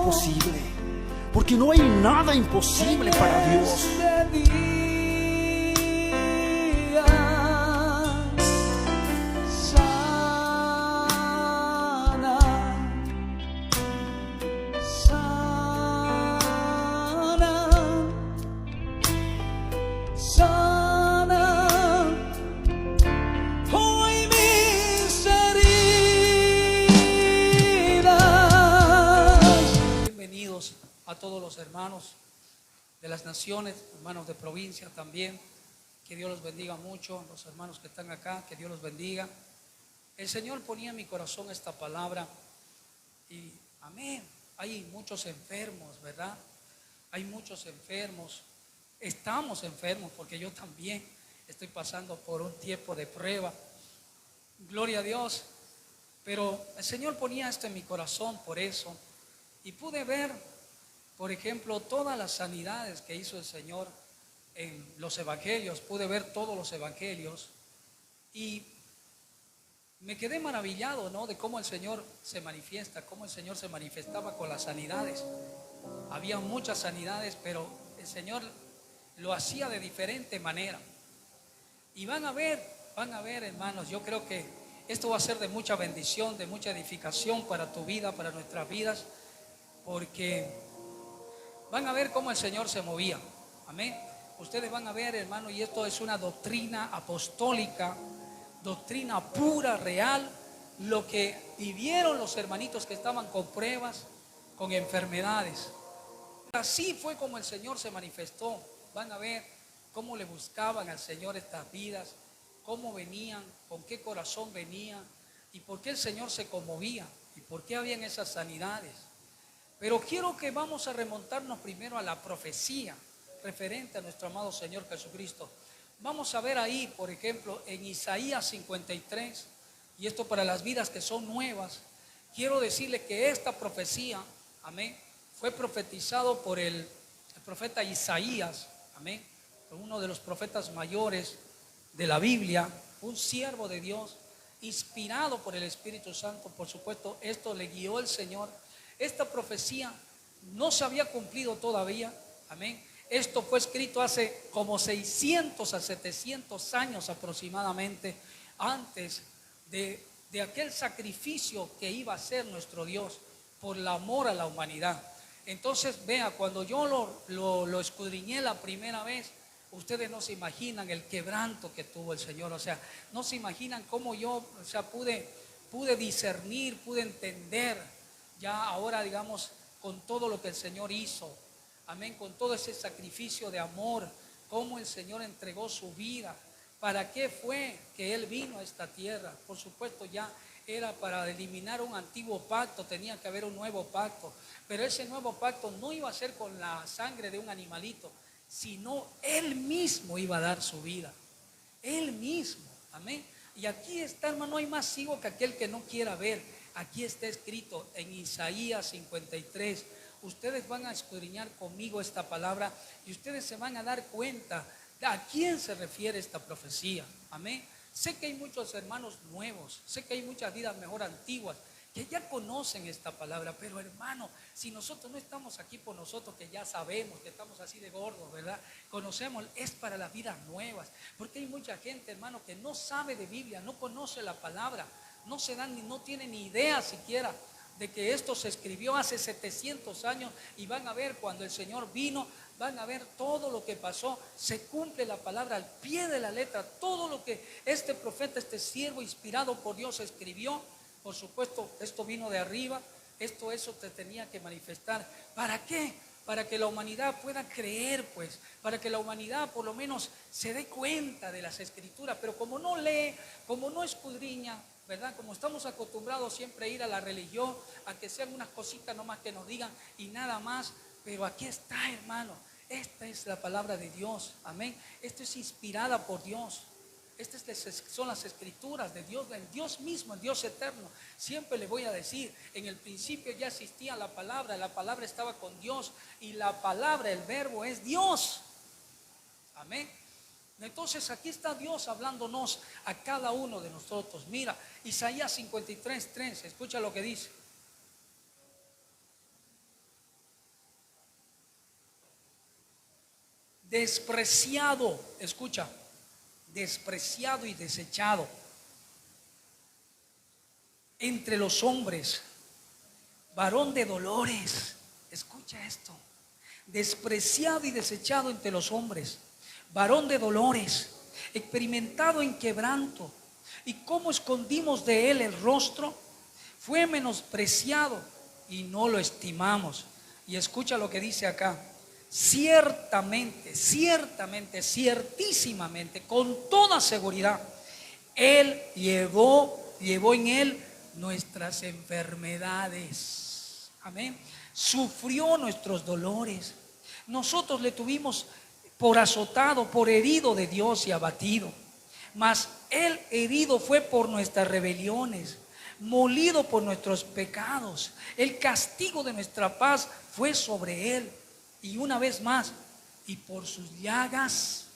imposible, porque no hay nada imposible para Dios. A todos los hermanos de las naciones, hermanos de provincia también, que Dios los bendiga mucho, los hermanos que están acá, que Dios los bendiga. El Señor ponía en mi corazón esta palabra y amén. Hay muchos enfermos, ¿verdad? Hay muchos enfermos, estamos enfermos porque yo también estoy pasando por un tiempo de prueba, gloria a Dios, pero el Señor ponía esto en mi corazón por eso y pude ver, por ejemplo, todas las sanidades que hizo el Señor en los evangelios. Pude ver todos los evangelios y me quedé maravillado, ¿no? De cómo el Señor se manifiesta, cómo el Señor se manifestaba con las sanidades. Había muchas sanidades, pero el Señor lo hacía de diferente manera. Y van a ver, hermanos, yo creo que esto va a ser de mucha bendición, de mucha edificación para tu vida, para nuestras vidas, porque van a ver cómo el Señor se movía. Amén. Ustedes van a ver, hermano, y esto es una doctrina apostólica, doctrina pura, real, lo que vivieron los hermanitos que estaban con pruebas, con enfermedades. Así fue como el Señor se manifestó. Van a ver cómo le buscaban al Señor estas vidas, cómo venían, con qué corazón venían y por qué el Señor se conmovía y por qué habían esas sanidades. Pero quiero que vamos a remontarnos primero a la profecía referente a nuestro amado Señor Jesucristo. Vamos a ver ahí, por ejemplo, en Isaías 53, y esto para las vidas que son nuevas. Quiero decirle que esta profecía, amén, fue profetizado por el profeta Isaías, amén, uno de los profetas mayores de la Biblia, un siervo de Dios, inspirado por el Espíritu Santo. Por supuesto, esto le guió el Señor. Esta profecía no se había cumplido todavía, amén. Esto fue escrito hace como 600 a 700 años aproximadamente, antes de aquel sacrificio que iba a hacer nuestro Dios por el amor a la humanidad. Entonces, vea, cuando yo lo escudriñé la primera vez, ustedes no se imaginan el quebranto que tuvo el Señor. O sea, no se imaginan cómo yo, pude discernir, pude entender. Ya ahora, digamos, con todo lo que el Señor hizo, amén, con todo ese sacrificio de amor, cómo el Señor entregó su vida, para qué fue que Él vino a esta tierra. Por supuesto, ya era para eliminar un antiguo pacto, tenía que haber un nuevo pacto, pero ese nuevo pacto no iba a ser con la sangre de un animalito, sino Él mismo iba a dar su vida, Él mismo, amén. Y aquí está, hermano, no hay más ciego que aquel que no quiera ver. Aquí está escrito en Isaías 53. Ustedes van a escudriñar conmigo esta palabra y ustedes se van a dar cuenta de a quién se refiere esta profecía. Amén. Sé que hay muchos hermanos nuevos, sé que hay muchas vidas mejor antiguas que ya conocen esta palabra, pero hermano, si nosotros no estamos aquí por nosotros, que ya sabemos que estamos así de gordos, ¿verdad? Conocemos, es para las vidas nuevas, porque hay mucha gente, hermano, que no sabe de Biblia, no conoce la palabra, no tiene ni idea siquiera de que esto se escribió hace 700 años y van a ver cuando el Señor vino, van a ver todo lo que pasó, se cumple la palabra al pie de la letra, todo lo que este profeta, este siervo inspirado por Dios escribió. Por supuesto, esto vino de arriba, eso te tenía que manifestar. ¿Para qué? Para que la humanidad pueda creer, pues, para que la humanidad por lo menos se dé cuenta de las escrituras, pero como no lee, como no escudriña, ¿verdad? Como estamos acostumbrados siempre a ir a la religión, a que sean unas cositas nomás que nos digan y nada más, pero aquí está, hermano, esta es la palabra de Dios, amén. Esto es inspirada por Dios. Estas son las escrituras de Dios, del Dios mismo, el Dios eterno. Siempre le voy a decir, en el principio ya existía la palabra estaba con Dios y la palabra, el verbo es Dios. Amén. Entonces aquí está Dios hablándonos a cada uno de nosotros. Mira, Isaías 53:3, escucha lo que dice. despreciado, escucha, despreciado y desechado entre los hombres, varón de dolores. Escucha esto: despreciado y desechado entre los hombres, varón de dolores, experimentado en quebranto. ¿Y cómo escondimos de él el rostro? Fue menospreciado y no lo estimamos. Y escucha lo que dice acá: ciertamente, ciertamente, ciertísimamente, con toda seguridad, él llevó en él nuestras enfermedades. Amén. Sufrió nuestros dolores. Nosotros le tuvimos por azotado, por herido de Dios y abatido. Mas él herido fue por nuestras rebeliones, molido por nuestros pecados. El castigo de nuestra paz fue sobre él. Y una vez más, y por sus llagas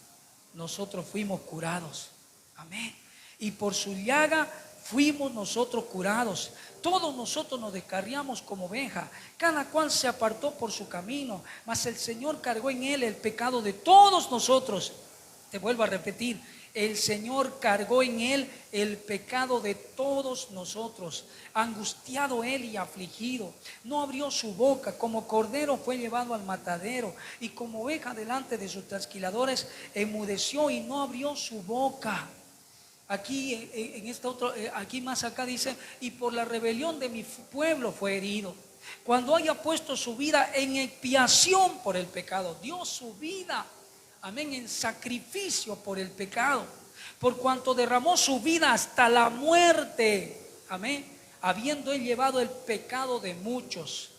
nosotros fuimos curados. Amén. Y por su llaga fuimos nosotros curados. Todos nosotros nos descarriamos como oveja, cada cual se apartó por su camino, mas el Señor cargó en él el pecado de todos nosotros. Te vuelvo a repetir: el Señor cargó en él el pecado de todos nosotros. Angustiado él y afligido, no abrió su boca. Como cordero fue llevado al matadero, y como oveja delante de sus trasquiladores enmudeció y no abrió su boca. Aquí en esta otra, aquí más acá dice: y por la rebelión de mi pueblo fue herido. Cuando haya puesto su vida en expiación por el pecado, dio su vida, amén, en sacrificio por el pecado, por cuanto derramó su vida hasta la muerte, amén, habiendo él llevado el pecado de muchos.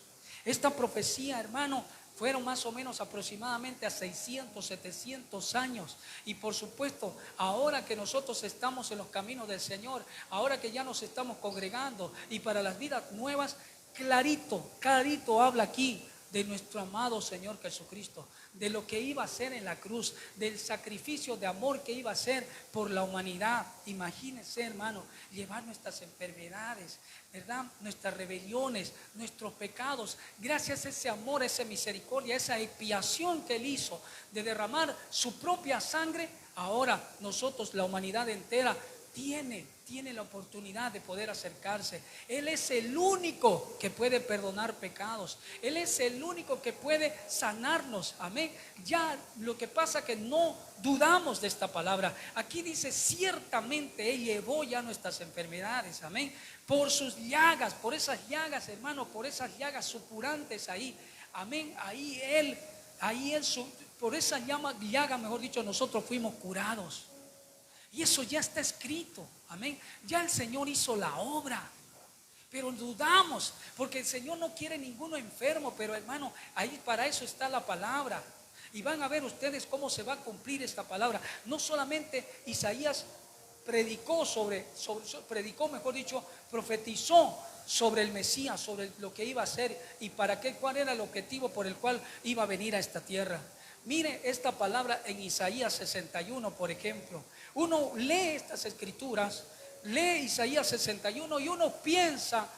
Esta profecía, hermano, fueron más o menos aproximadamente a 600, 700 años. Y por supuesto, ahora que nosotros estamos en los caminos del Señor, ahora que ya nos estamos congregando y para las vidas nuevas, clarito, clarito habla aquí de nuestro amado Señor Jesucristo, de lo que iba a hacer en la cruz, del sacrificio de amor que iba a hacer por la humanidad. Imagínense, hermano, llevar nuestras enfermedades, ¿verdad?, nuestras rebeliones, nuestros pecados. Gracias a ese amor, a esa misericordia, a esa expiación que él hizo de derramar su propia sangre, ahora nosotros, la humanidad entera, tiene la oportunidad de poder acercarse. Él es el único que puede perdonar pecados. Él es el único que puede sanarnos. Amén. Ya lo que pasa es que no dudamos de esta palabra. Aquí dice: ciertamente Él llevó ya nuestras enfermedades. Amén. Por sus llagas, por esas llagas, hermano, por esas llagas supurantes ahí. Amén. Por esa llaga, mejor dicho, nosotros fuimos curados. Y eso ya está escrito, amén. Ya el Señor hizo la obra, pero dudamos, porque el Señor no quiere ninguno enfermo. Pero hermano, ahí para eso está la palabra. Y van a ver ustedes cómo se va a cumplir esta palabra. No solamente Isaías profetizó sobre el Mesías, sobre lo que iba a hacer y cuál era el objetivo por el cual iba a venir a esta tierra. Mire esta palabra en Isaías 61, por ejemplo. Uno lee estas escrituras, lee Isaías 61 y uno piensa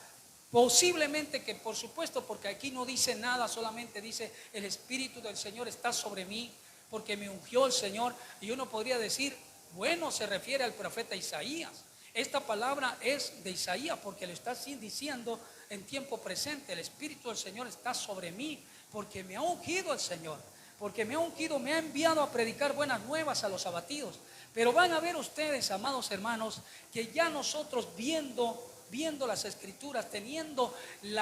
posiblemente que, por supuesto, porque aquí no dice nada, solamente dice: el Espíritu del Señor está sobre mí, porque me ungió el Señor. Y uno podría decir: bueno, se refiere al profeta Isaías. Esta palabra es de Isaías porque le está así diciendo en tiempo presente: el Espíritu del Señor está sobre mí, porque me ha ungido el Señor. Porque me ha ungido, me ha enviado a predicar buenas nuevas a los abatidos. Pero van a ver ustedes, amados hermanos, que ya nosotros viendo las escrituras, teniendo el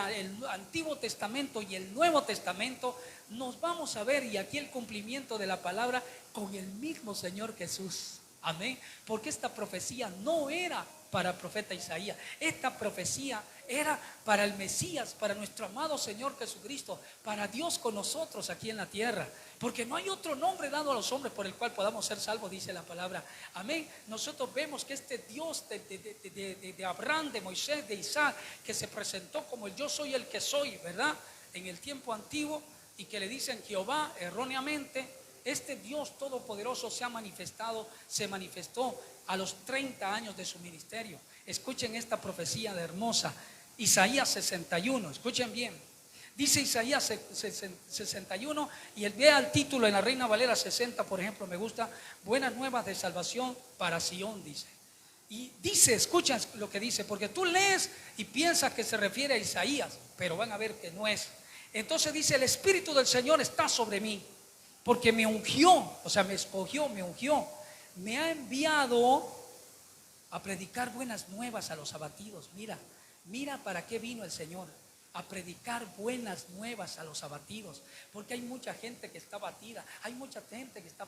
Antiguo Testamento y el Nuevo Testamento, nos vamos a ver, y aquí el cumplimiento de la palabra, con el mismo Señor Jesús. Amén. Porque esta profecía no era para el profeta Isaías. Esta profecía era para el Mesías, para nuestro amado Señor Jesucristo, para Dios con nosotros aquí en la tierra. Porque no hay otro nombre dado a los hombres por el cual podamos ser salvos, dice la palabra. Amén. Nosotros vemos que este Dios de Abraham, de Moisés, de Isaac, que se presentó como el yo soy el que soy, ¿verdad?, en el tiempo antiguo, y que le dicen Jehová erróneamente. Este Dios todopoderoso se manifestó a los 30 años de su ministerio. Escuchen esta profecía de hermosa, Isaías 61, escuchen bien. Dice Isaías 61, y vea el título en la Reina Valera 60, por ejemplo, me gusta: buenas nuevas de salvación para Sión, dice. Y dice, escucha lo que dice, porque tú lees y piensas que se refiere a Isaías, pero van a ver que no es. Entonces dice: el Espíritu del Señor está sobre mí, porque me ungió, o sea, me escogió, me ungió, me ha enviado a predicar buenas nuevas a los abatidos. Mira para qué vino el Señor: a predicar buenas nuevas a los abatidos. Porque hay mucha gente que está abatida, hay mucha gente que está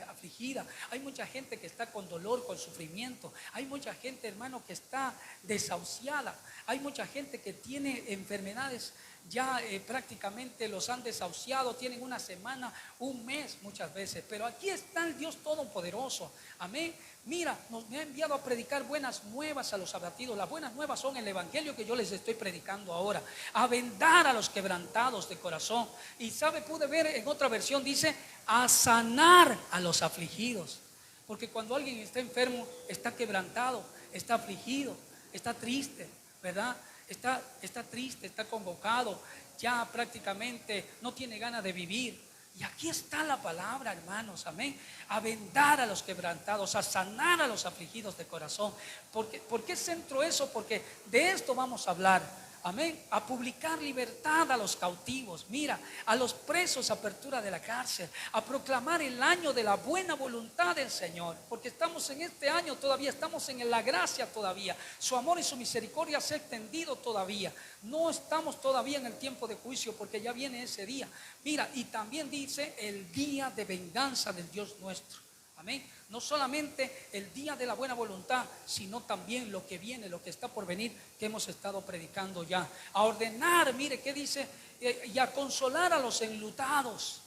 afligida, hay mucha gente que está con dolor, con sufrimiento, hay mucha gente, hermano, que está desahuciada, hay mucha gente que tiene enfermedades ya prácticamente los han desahuciado, tienen una semana, un mes muchas veces. Pero aquí está el Dios Todopoderoso, amén. Mira, me ha enviado a predicar buenas nuevas a los abatidos. Las buenas nuevas son el evangelio que yo les estoy predicando ahora: a vendar a los quebrantados de corazón. Y pude ver en otra versión, dice: a sanar a los afligidos. Porque cuando alguien está enfermo, está quebrantado, está afligido, está triste, ¿verdad? Está triste, está convocado, ya prácticamente no tiene ganas de vivir. Y aquí está la palabra, hermanos, amén: a vendar a los quebrantados, a sanar a los afligidos de corazón. ¿Por qué centro eso? Porque de esto vamos a hablar. Amén. A publicar libertad a los cautivos. Mira, a los presos, apertura de la cárcel. A proclamar el año de la buena voluntad del Señor. Porque estamos en este año todavía, estamos en la gracia todavía. Su amor y su misericordia se ha extendido todavía. No estamos todavía en el tiempo de juicio, porque ya viene ese día. Mira, y también dice el día de venganza del Dios nuestro. Amén. No solamente el día de la buena voluntad, sino también lo que viene, lo que está por venir, que hemos estado predicando ya. A ordenar, mire qué dice: y a consolar a los enlutados.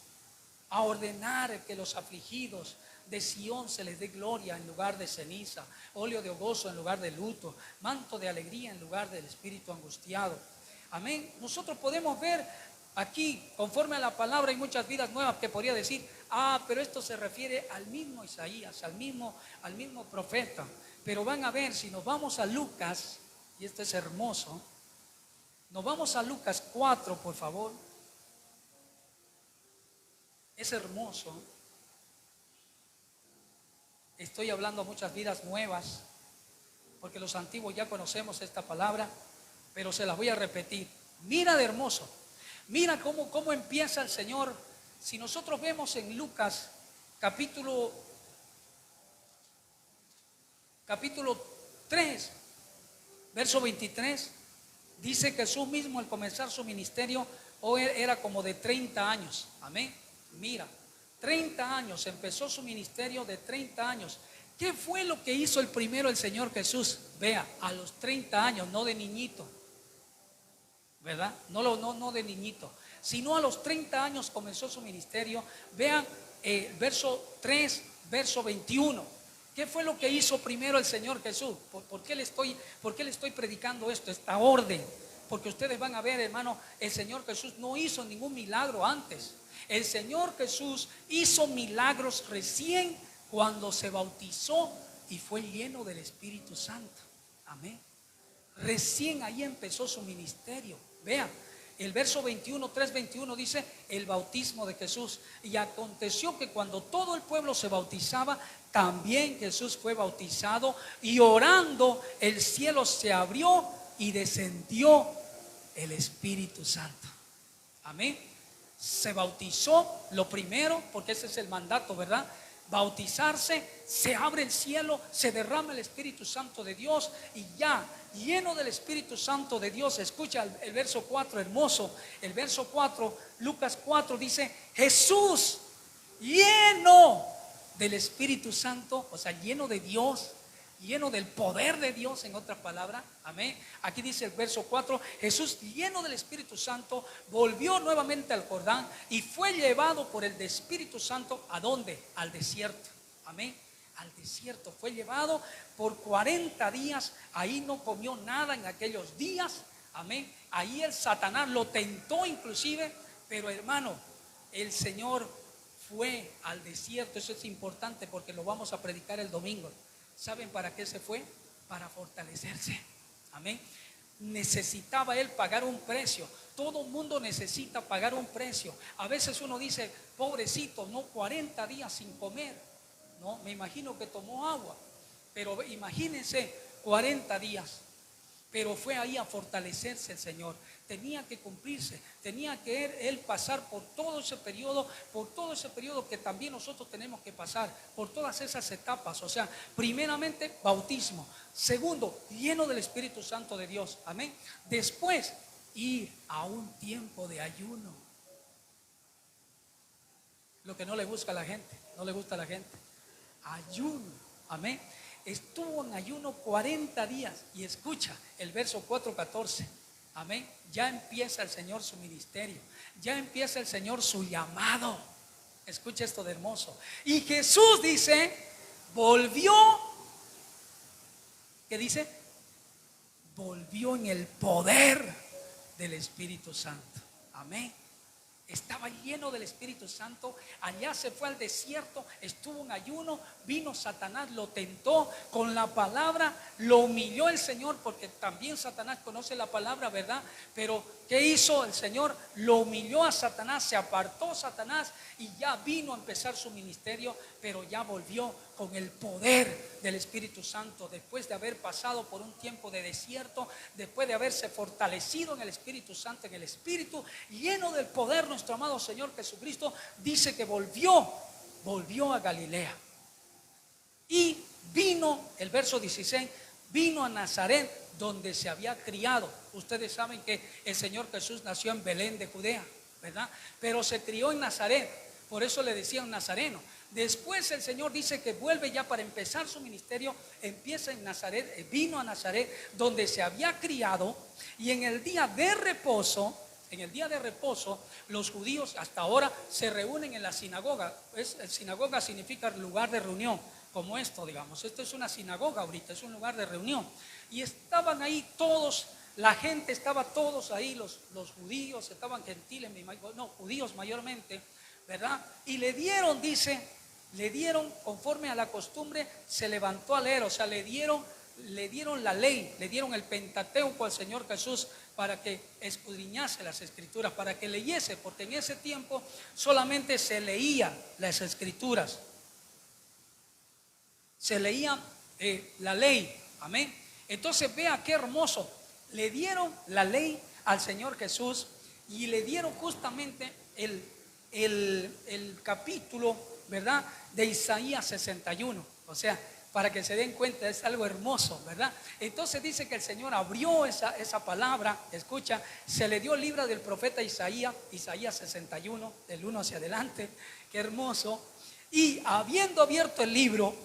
A ordenar que los afligidos de Sión se les dé gloria en lugar de ceniza, óleo de gozo en lugar de luto, manto de alegría en lugar del espíritu angustiado. Amén. Nosotros podemos ver aquí, conforme a la palabra, hay muchas vidas nuevas que podría decir: pero esto se refiere al mismo Isaías, al mismo profeta. Pero van a ver, si nos vamos a Lucas, y esto es hermoso, nos vamos a Lucas 4, por favor. Es hermoso. Estoy hablando a muchas vidas nuevas, porque los antiguos ya conocemos esta palabra, pero se las voy a repetir. Mira de hermoso. Mira cómo empieza el Señor. Si nosotros vemos en Lucas capítulo 3, verso 23, dice que Jesús mismo al comenzar su ministerio era como de 30 años. Amén. Mira, 30 años, empezó su ministerio de 30 años. ¿Qué fue lo que hizo el primero el Señor Jesús? Vea, a los 30 años, no de niñito, ¿verdad? No de niñito, sino a los 30 años comenzó su ministerio. Vean verso 3, verso 21. ¿Qué fue lo que hizo primero el Señor Jesús? ¿Por qué le estoy predicando esto, esta orden? Porque ustedes van a ver, hermano, el Señor Jesús no hizo ningún milagro antes. El Señor Jesús hizo milagros recién cuando se bautizó y fue lleno del Espíritu Santo. Amén. Recién ahí empezó su ministerio. Vean, el verso 3:21 dice: el bautismo de Jesús. Y aconteció que cuando todo el pueblo se bautizaba, también Jesús fue bautizado, y orando el cielo se abrió y descendió el Espíritu Santo. Amén. Se bautizó lo primero, porque ese es el mandato, ¿verdad? Bautizarse, se abre el cielo, se derrama el Espíritu Santo de Dios, y ya lleno del Espíritu Santo de Dios. Escucha el verso 4, hermoso. El verso 4, Lucas 4 dice: Jesús lleno del Espíritu Santo, o sea, lleno de Dios, lleno del poder de Dios, en otras palabras. Amén. Aquí dice el verso 4: Jesús lleno del Espíritu Santo volvió nuevamente al Jordán y fue llevado por el Espíritu Santo. ¿A dónde? Al desierto. Amén. Al desierto fue llevado por 40 días. Ahí no comió nada en aquellos días. Amén. Ahí el Satanás lo tentó inclusive. Pero hermano, el Señor fue al desierto. Eso es importante porque lo vamos a predicar el domingo. ¿Saben para qué se fue? Para fortalecerse. Amén. necesitaba él pagar un precio. Todo mundo necesita pagar un precio. A veces uno dice, pobrecito, no, 40 días sin comer. No, me imagino que tomó agua, pero imagínense 40 días. Pero fue ahí a fortalecerse el Señor. Tenía que cumplirse, tenía que él pasar por todo ese periodo que también nosotros tenemos que pasar, por todas esas etapas. O sea, primeramente bautismo, segundo, lleno del Espíritu Santo de Dios, amén. Después, ir a un tiempo de ayuno. Lo que no le gusta a la gente, no le gusta a la gente. Ayuno, amén. Estuvo en ayuno 40 días. Y escucha el verso 4:14. Amén. Ya empieza el Señor su ministerio. Ya empieza el Señor su llamado. Escucha esto de hermoso. Y Jesús dice, volvió. ¿Qué dice? Volvió en el poder del Espíritu Santo. Amén. Estaba lleno del Espíritu Santo. Allá se fue al desierto, estuvo en ayuno. Vino Satanás, lo tentó con la palabra, lo humilló el Señor, porque también Satanás conoce la palabra, ¿verdad? Pero ¿qué hizo el Señor? Lo humilló a Satanás, se apartó Satanás y ya vino a empezar su ministerio, pero ya volvió con el poder del Espíritu Santo, después de haber pasado por un tiempo de desierto, después de haberse fortalecido en el Espíritu Santo, en el Espíritu, lleno del poder. Nuestro amado Señor Jesucristo dice que volvió a Galilea. Y vino, el verso 16, vino a Nazaret, donde se había criado. Ustedes saben que el Señor Jesús nació en Belén de Judea, ¿verdad? Pero se crió en Nazaret, por eso le decían nazareno. Después el Señor dice que vuelve ya para empezar su ministerio, empieza en Nazaret, vino a Nazaret, donde se había criado, y en el día de reposo, los judíos hasta ahora se reúnen en la sinagoga. Sinagoga significa lugar de reunión, como esto, digamos. Esto es una sinagoga ahorita, es un lugar de reunión. Y estaban ahí todos, la gente estaba todos ahí, los judíos, estaban gentiles, no, judíos mayormente, ¿verdad? Y le dieron, dice, conforme a la costumbre, se levantó a leer, o sea, le dieron la ley, le dieron el Pentateuco al Señor Jesús para que escudriñase las Escrituras, para que leyese, porque en ese tiempo solamente se leía las Escrituras, se leía la ley, amén. Entonces vea qué hermoso, le dieron la ley al Señor Jesús y le dieron justamente el capítulo, ¿verdad?, de Isaías 61, o sea, para que se den cuenta, es algo hermoso, ¿verdad? Entonces dice que el Señor abrió esa palabra, escucha, se le dio el libro del profeta Isaías 61, del 1 hacia adelante, qué hermoso. Y habiendo abierto el libro,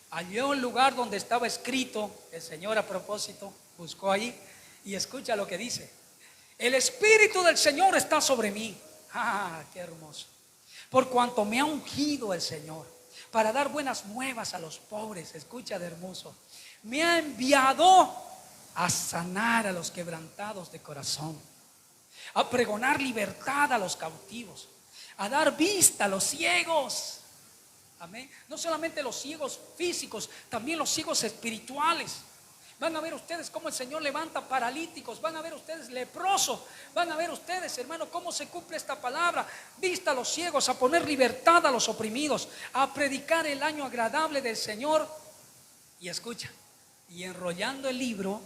halló el lugar donde estaba escrito, el Señor a propósito buscó ahí, y escucha lo que dice: el Espíritu del Señor está sobre mí. ¡Ah, qué hermoso! Por cuanto me ha ungido el Señor para dar buenas nuevas a los pobres. Escucha de hermoso. Me ha enviado a sanar a los quebrantados de corazón, a pregonar libertad a los cautivos, a dar vista a los ciegos. Amén. No solamente los ciegos físicos, también los ciegos espirituales. Van a ver ustedes cómo el Señor levanta paralíticos, van a ver ustedes leprosos, van a ver ustedes, hermano, cómo se cumple esta palabra. Vista a los ciegos, a poner libertad a los oprimidos, a predicar el año agradable del Señor. Y escucha, y enrollando el libro,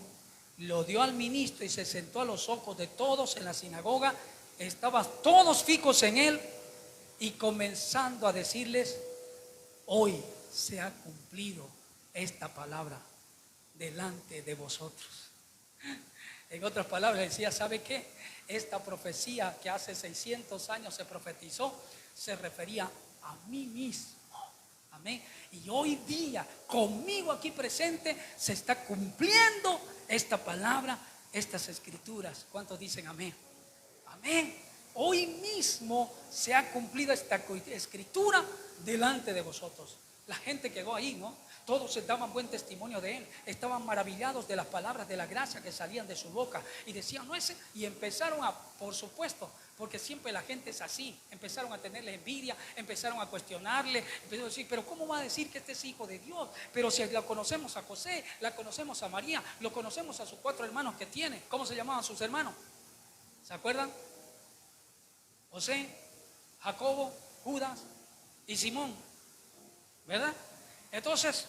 lo dio al ministro y se sentó a los ojos de todos en la sinagoga. Estaban todos fijos en él y comenzando a decirles: hoy se ha cumplido esta palabra delante de vosotros. En otras palabras decía: ¿sabe qué? Esta profecía que hace 600 años se profetizó se refería a mí mismo. Amén. Y hoy día, conmigo aquí presente, se está cumpliendo esta palabra, estas escrituras. ¿Cuántos dicen amén? Amén. Hoy mismo se ha cumplido esta escritura delante de vosotros. La gente quedó ahí, ¿no? Todos se daban buen testimonio de él. Estaban maravillados de las palabras de la gracia que salían de su boca. Y decían, no ese. Y empezaron a, por supuesto, porque siempre la gente es así, empezaron a tenerle envidia, empezaron a cuestionarle, empezaron a decir, pero ¿cómo va a decir que este es hijo de Dios? Pero si la conocemos a José, la conocemos a María, lo conocemos a sus 4 hermanos que tiene. ¿Cómo se llamaban sus hermanos? ¿Se acuerdan? José, Jacobo, Judas y Simón, ¿verdad? Entonces,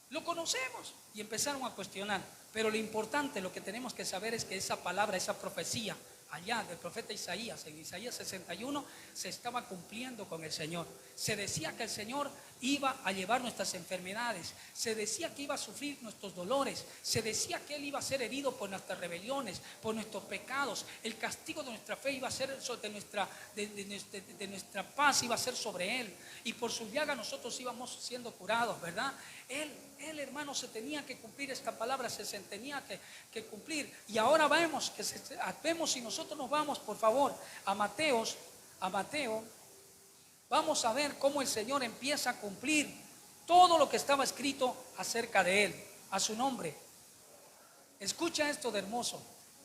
lo conocemos y empezaron a cuestionar. Pero lo importante, lo que tenemos que saber es que esa palabra, esa profecía allá del profeta Isaías, en Isaías 61, se estaba cumpliendo con el Señor. Se decía que el Señor iba a llevar nuestras enfermedades, se decía que iba a sufrir nuestros dolores, se decía que Él iba a ser herido por nuestras rebeliones, por nuestros pecados. El castigo de nuestra fe iba a ser de nuestra paz, iba a ser sobre Él, y por su llaga nosotros íbamos siendo curados, ¿verdad? Él, hermano, se tenía que cumplir esta palabra, se tenía que cumplir. Y ahora vemos si nosotros nos vamos, por favor, a Mateo, vamos a ver cómo el Señor empieza a cumplir todo lo que estaba escrito acerca de Él, a su nombre. Escucha esto de hermoso.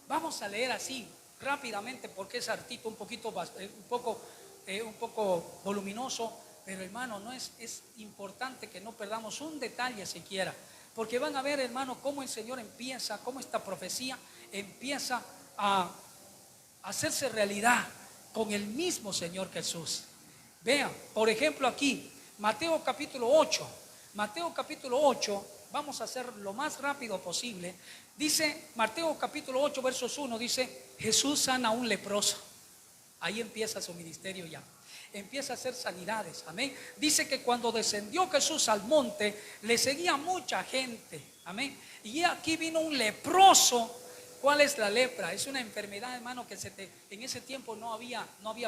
Vamos a leer así rápidamente porque es artículo un poco voluminoso. Pero hermano, es importante que no perdamos un detalle siquiera, porque van a ver, hermano, cómo el Señor empieza, cómo esta profecía empieza a hacerse realidad con el mismo Señor Jesús. Vean, por ejemplo aquí, Mateo capítulo 8, vamos a hacer lo más rápido posible. Dice, Mateo capítulo 8, versos 1, dice, Jesús sana a un leproso. Ahí empieza su ministerio ya. Empieza a hacer sanidades, amén. Dice que cuando descendió Jesús al monte, le seguía mucha gente, amén. Y aquí vino un leproso. ¿Cuál es la lepra? Es una enfermedad, hermano, que en ese tiempo no había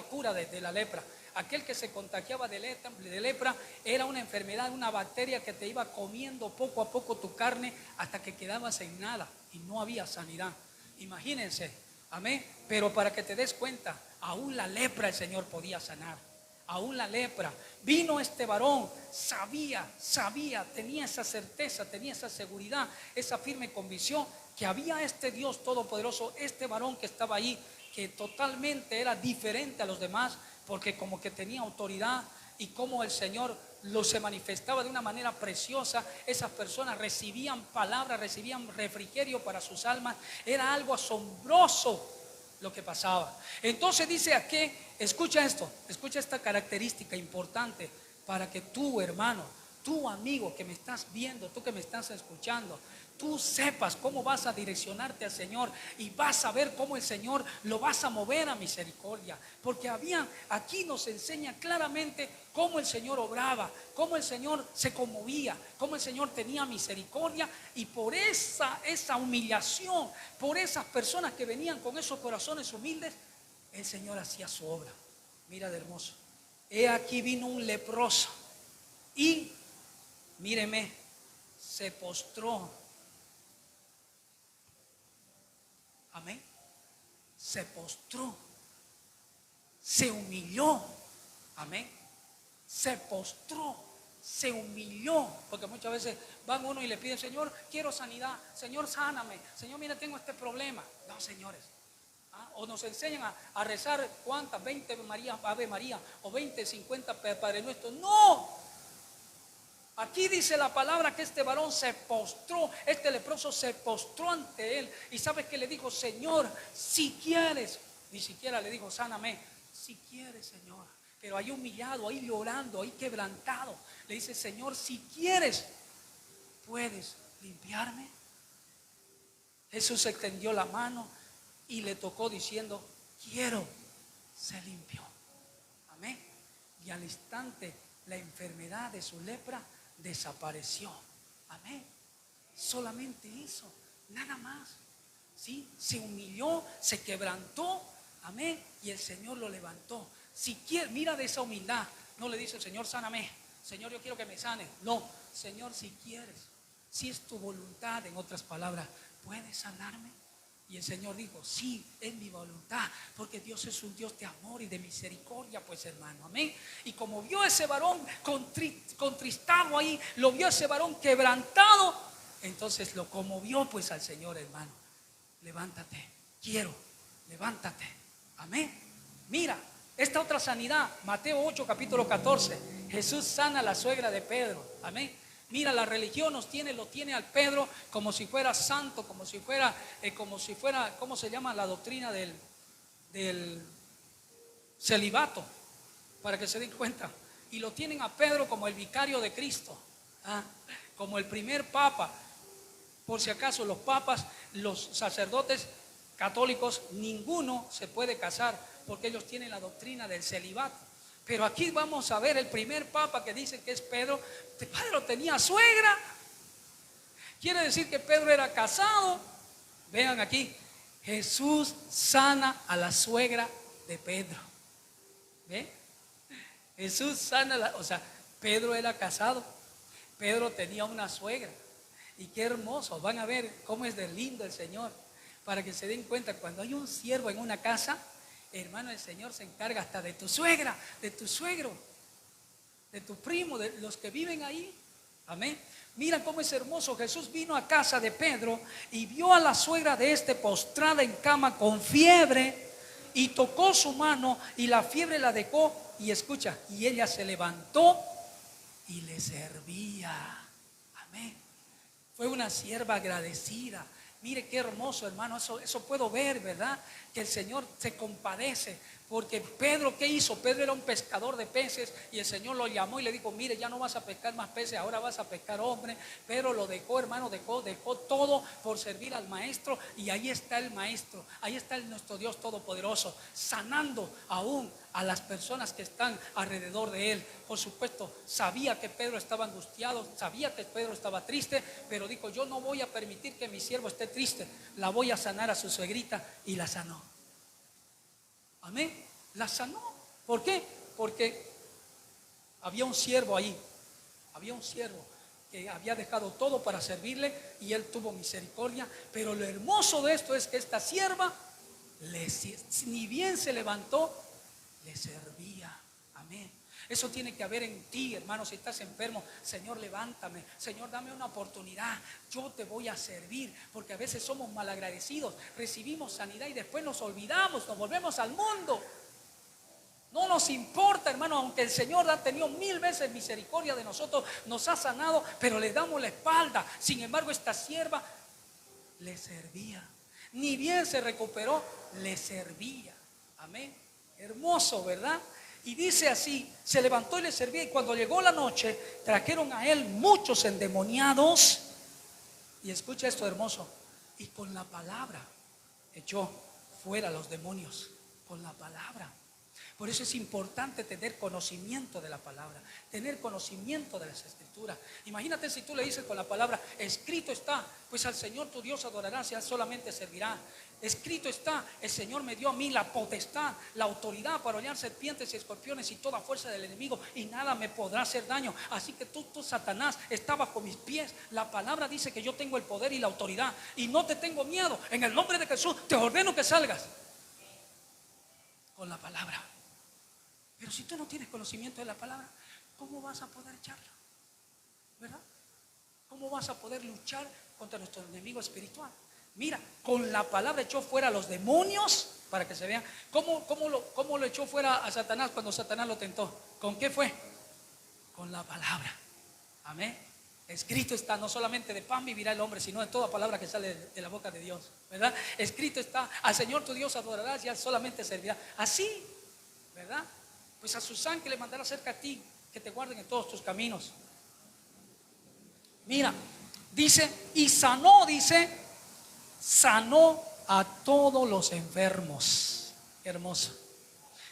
cura de la lepra. Aquel que se contagiaba de lepra era una enfermedad, una bacteria que te iba comiendo poco a poco tu carne hasta que quedabas en nada y no había sanidad. Imagínense, amén. Pero para que te des cuenta, aún la lepra el Señor podía sanar. Aún la lepra. Vino este varón, sabía, tenía esa certeza, tenía esa seguridad, esa firme convicción que había este Dios todopoderoso, este varón que estaba ahí, que totalmente era diferente a los demás, porque como que tenía autoridad, y como el Señor se manifestaba de una manera preciosa. Esas personas recibían palabras, recibían refrigerio para sus almas. Era algo asombroso lo que pasaba. Entonces dice aquí, escucha esto, escucha esta característica importante para que tú, hermano, tú, amigo que me estás viendo, tú que me estás escuchando, tú sepas cómo vas a direccionarte al Señor y vas a ver cómo el Señor lo vas a mover a misericordia. Porque aquí nos enseña claramente cómo el Señor obraba, cómo el Señor se conmovía, cómo el Señor tenía misericordia, y por esa humillación, por esas personas que venían con esos corazones humildes, el Señor hacía su obra. Mira de hermoso. He aquí vino un leproso y, míreme, se postró. Amén. Se postró, se humilló. Amén. Se postró, se humilló. Porque muchas veces van uno y le piden, Señor, quiero sanidad, Señor, sáname, Señor, mira, tengo este problema. No, señores. O nos enseñan a rezar, ¿cuántas? 20 Ave María, o 20, 50 Padre Nuestro. No. Aquí dice la palabra que este varón se postró, este leproso se postró ante él. Y sabes que le dijo, Señor, si quieres. Ni siquiera le dijo, sáname. Si quieres, Señor. Pero ahí humillado, ahí llorando, ahí quebrantado, le dice, Señor, si quieres, puedes limpiarme. Jesús extendió la mano y le tocó diciendo, quiero, se limpió. Amén. Y al instante la enfermedad de su lepra desapareció. Amén. Solamente eso, nada más. ¿Sí? Se humilló, se quebrantó. Amén. Y el Señor lo levantó. Si quieres, mira de esa humildad. No le dice, Señor, sáname. Señor, yo quiero que me sane. No, Señor, si quieres, si es tu voluntad, en otras palabras, ¿puedes sanarme? Y el Señor dijo, sí, es mi voluntad, porque Dios es un Dios de amor y de misericordia, pues hermano, amén. Y como vio ese varón contristado ahí, lo vio ese varón quebrantado, entonces lo conmovió pues al Señor, hermano. Levántate, levántate, amén. Mira, esta otra sanidad, Mateo 8, capítulo 14, Jesús sana a la suegra de Pedro, amén. Mira, la religión lo tiene al Pedro como si fuera santo, como si fuera, ¿cómo se llama la doctrina del celibato? Para que se den cuenta. Y lo tienen a Pedro como el vicario de Cristo, como el primer papa. Por si acaso los papas, los sacerdotes católicos, ninguno se puede casar porque ellos tienen la doctrina del celibato. Pero aquí vamos a ver el primer papa que dice que es Pedro. Pedro tenía suegra. Quiere decir que Pedro era casado. Vean aquí, Jesús sana a la suegra de Pedro. ¿Ve? Jesús sana o sea, Pedro era casado. Pedro tenía una suegra. Y qué hermoso, van a ver cómo es de lindo el Señor. Para que se den cuenta, cuando hay un siervo en una casa, hermano, el Señor se encarga hasta de tu suegra, de tu suegro, de tu primo, de los que viven ahí. Amén. Mira cómo es hermoso. Jesús vino a casa de Pedro y vio a la suegra de este postrada en cama con fiebre, y tocó su mano y la fiebre la dejó. Y escucha, y ella se levantó y le servía. Amén. Fue una sierva agradecida. Mire qué hermoso, hermano, eso puedo ver, ¿verdad? Que el Señor se compadece, porque Pedro, ¿qué hizo? Pedro era un pescador de peces y el Señor lo llamó y le dijo, mire, ya no vas a pescar más peces, ahora vas a pescar hombre. Pedro lo dejó, hermano, dejó todo por servir al maestro, y ahí está el maestro, ahí está nuestro Dios todopoderoso, sanando aún a las personas que están alrededor de él. Por supuesto, sabía que Pedro estaba angustiado, sabía que Pedro estaba triste, pero dijo, yo no voy a permitir que mi siervo esté triste, la voy a sanar a su suegrita, y la sanó. Amén, la sanó. ¿Por qué? Porque había un siervo ahí, había un siervo que había dejado todo para servirle, y él tuvo misericordia. Pero lo hermoso de esto es que esta sierva, ni bien se levantó, le servía. Amén. Eso tiene que haber en ti, hermano. Si estás enfermo, Señor, levántame. Señor, dame una oportunidad. Yo te voy a servir. Porque a veces somos malagradecidos. Recibimos sanidad y después nos olvidamos, nos volvemos al mundo. No nos importa, hermano, aunque el Señor ha tenido 1000 veces misericordia de nosotros, nos ha sanado, pero le damos la espalda. Sin embargo, esta sierva le servía. Ni bien se recuperó, le servía. Amén. Hermoso, ¿verdad? Y dice así, se levantó y le servía, y cuando llegó la noche, trajeron a él muchos endemoniados. Y escucha esto hermoso, y con la palabra echó fuera los demonios, con la palabra. Por eso es importante tener conocimiento de la palabra, tener conocimiento de las escrituras. Imagínate si tú le dices con la palabra, escrito está, pues al Señor tu Dios adorarás y a él solamente servirá. Escrito está, el Señor me dio a mí la potestad, la autoridad para hollar serpientes y escorpiones y toda fuerza del enemigo, y nada me podrá hacer daño. Así que tú, Satanás, está bajo mis pies. La palabra dice que yo tengo el poder y la autoridad, y no te tengo miedo. En el nombre de Jesús te ordeno que salgas. Con la palabra. Pero si tú no tienes conocimiento de la palabra, ¿cómo vas a poder echarla? ¿Verdad? ¿Cómo vas a poder luchar contra nuestro enemigo espiritual? Mira, con la palabra echó fuera a los demonios, para que se vean. ¿Cómo lo echó fuera a Satanás cuando Satanás lo tentó? ¿Con qué fue? Con la palabra. Amén. Escrito está, no solamente de pan vivirá el hombre, sino de toda palabra que sale de la boca de Dios, ¿verdad? Escrito está, al Señor tu Dios adorarás y a él solamente servirá. Así, ¿verdad? Pues a sus ángeles le mandará cerca a ti, que te guarden en todos tus caminos. Mira, dice, y sanó, sanó a todos los enfermos. Hermoso.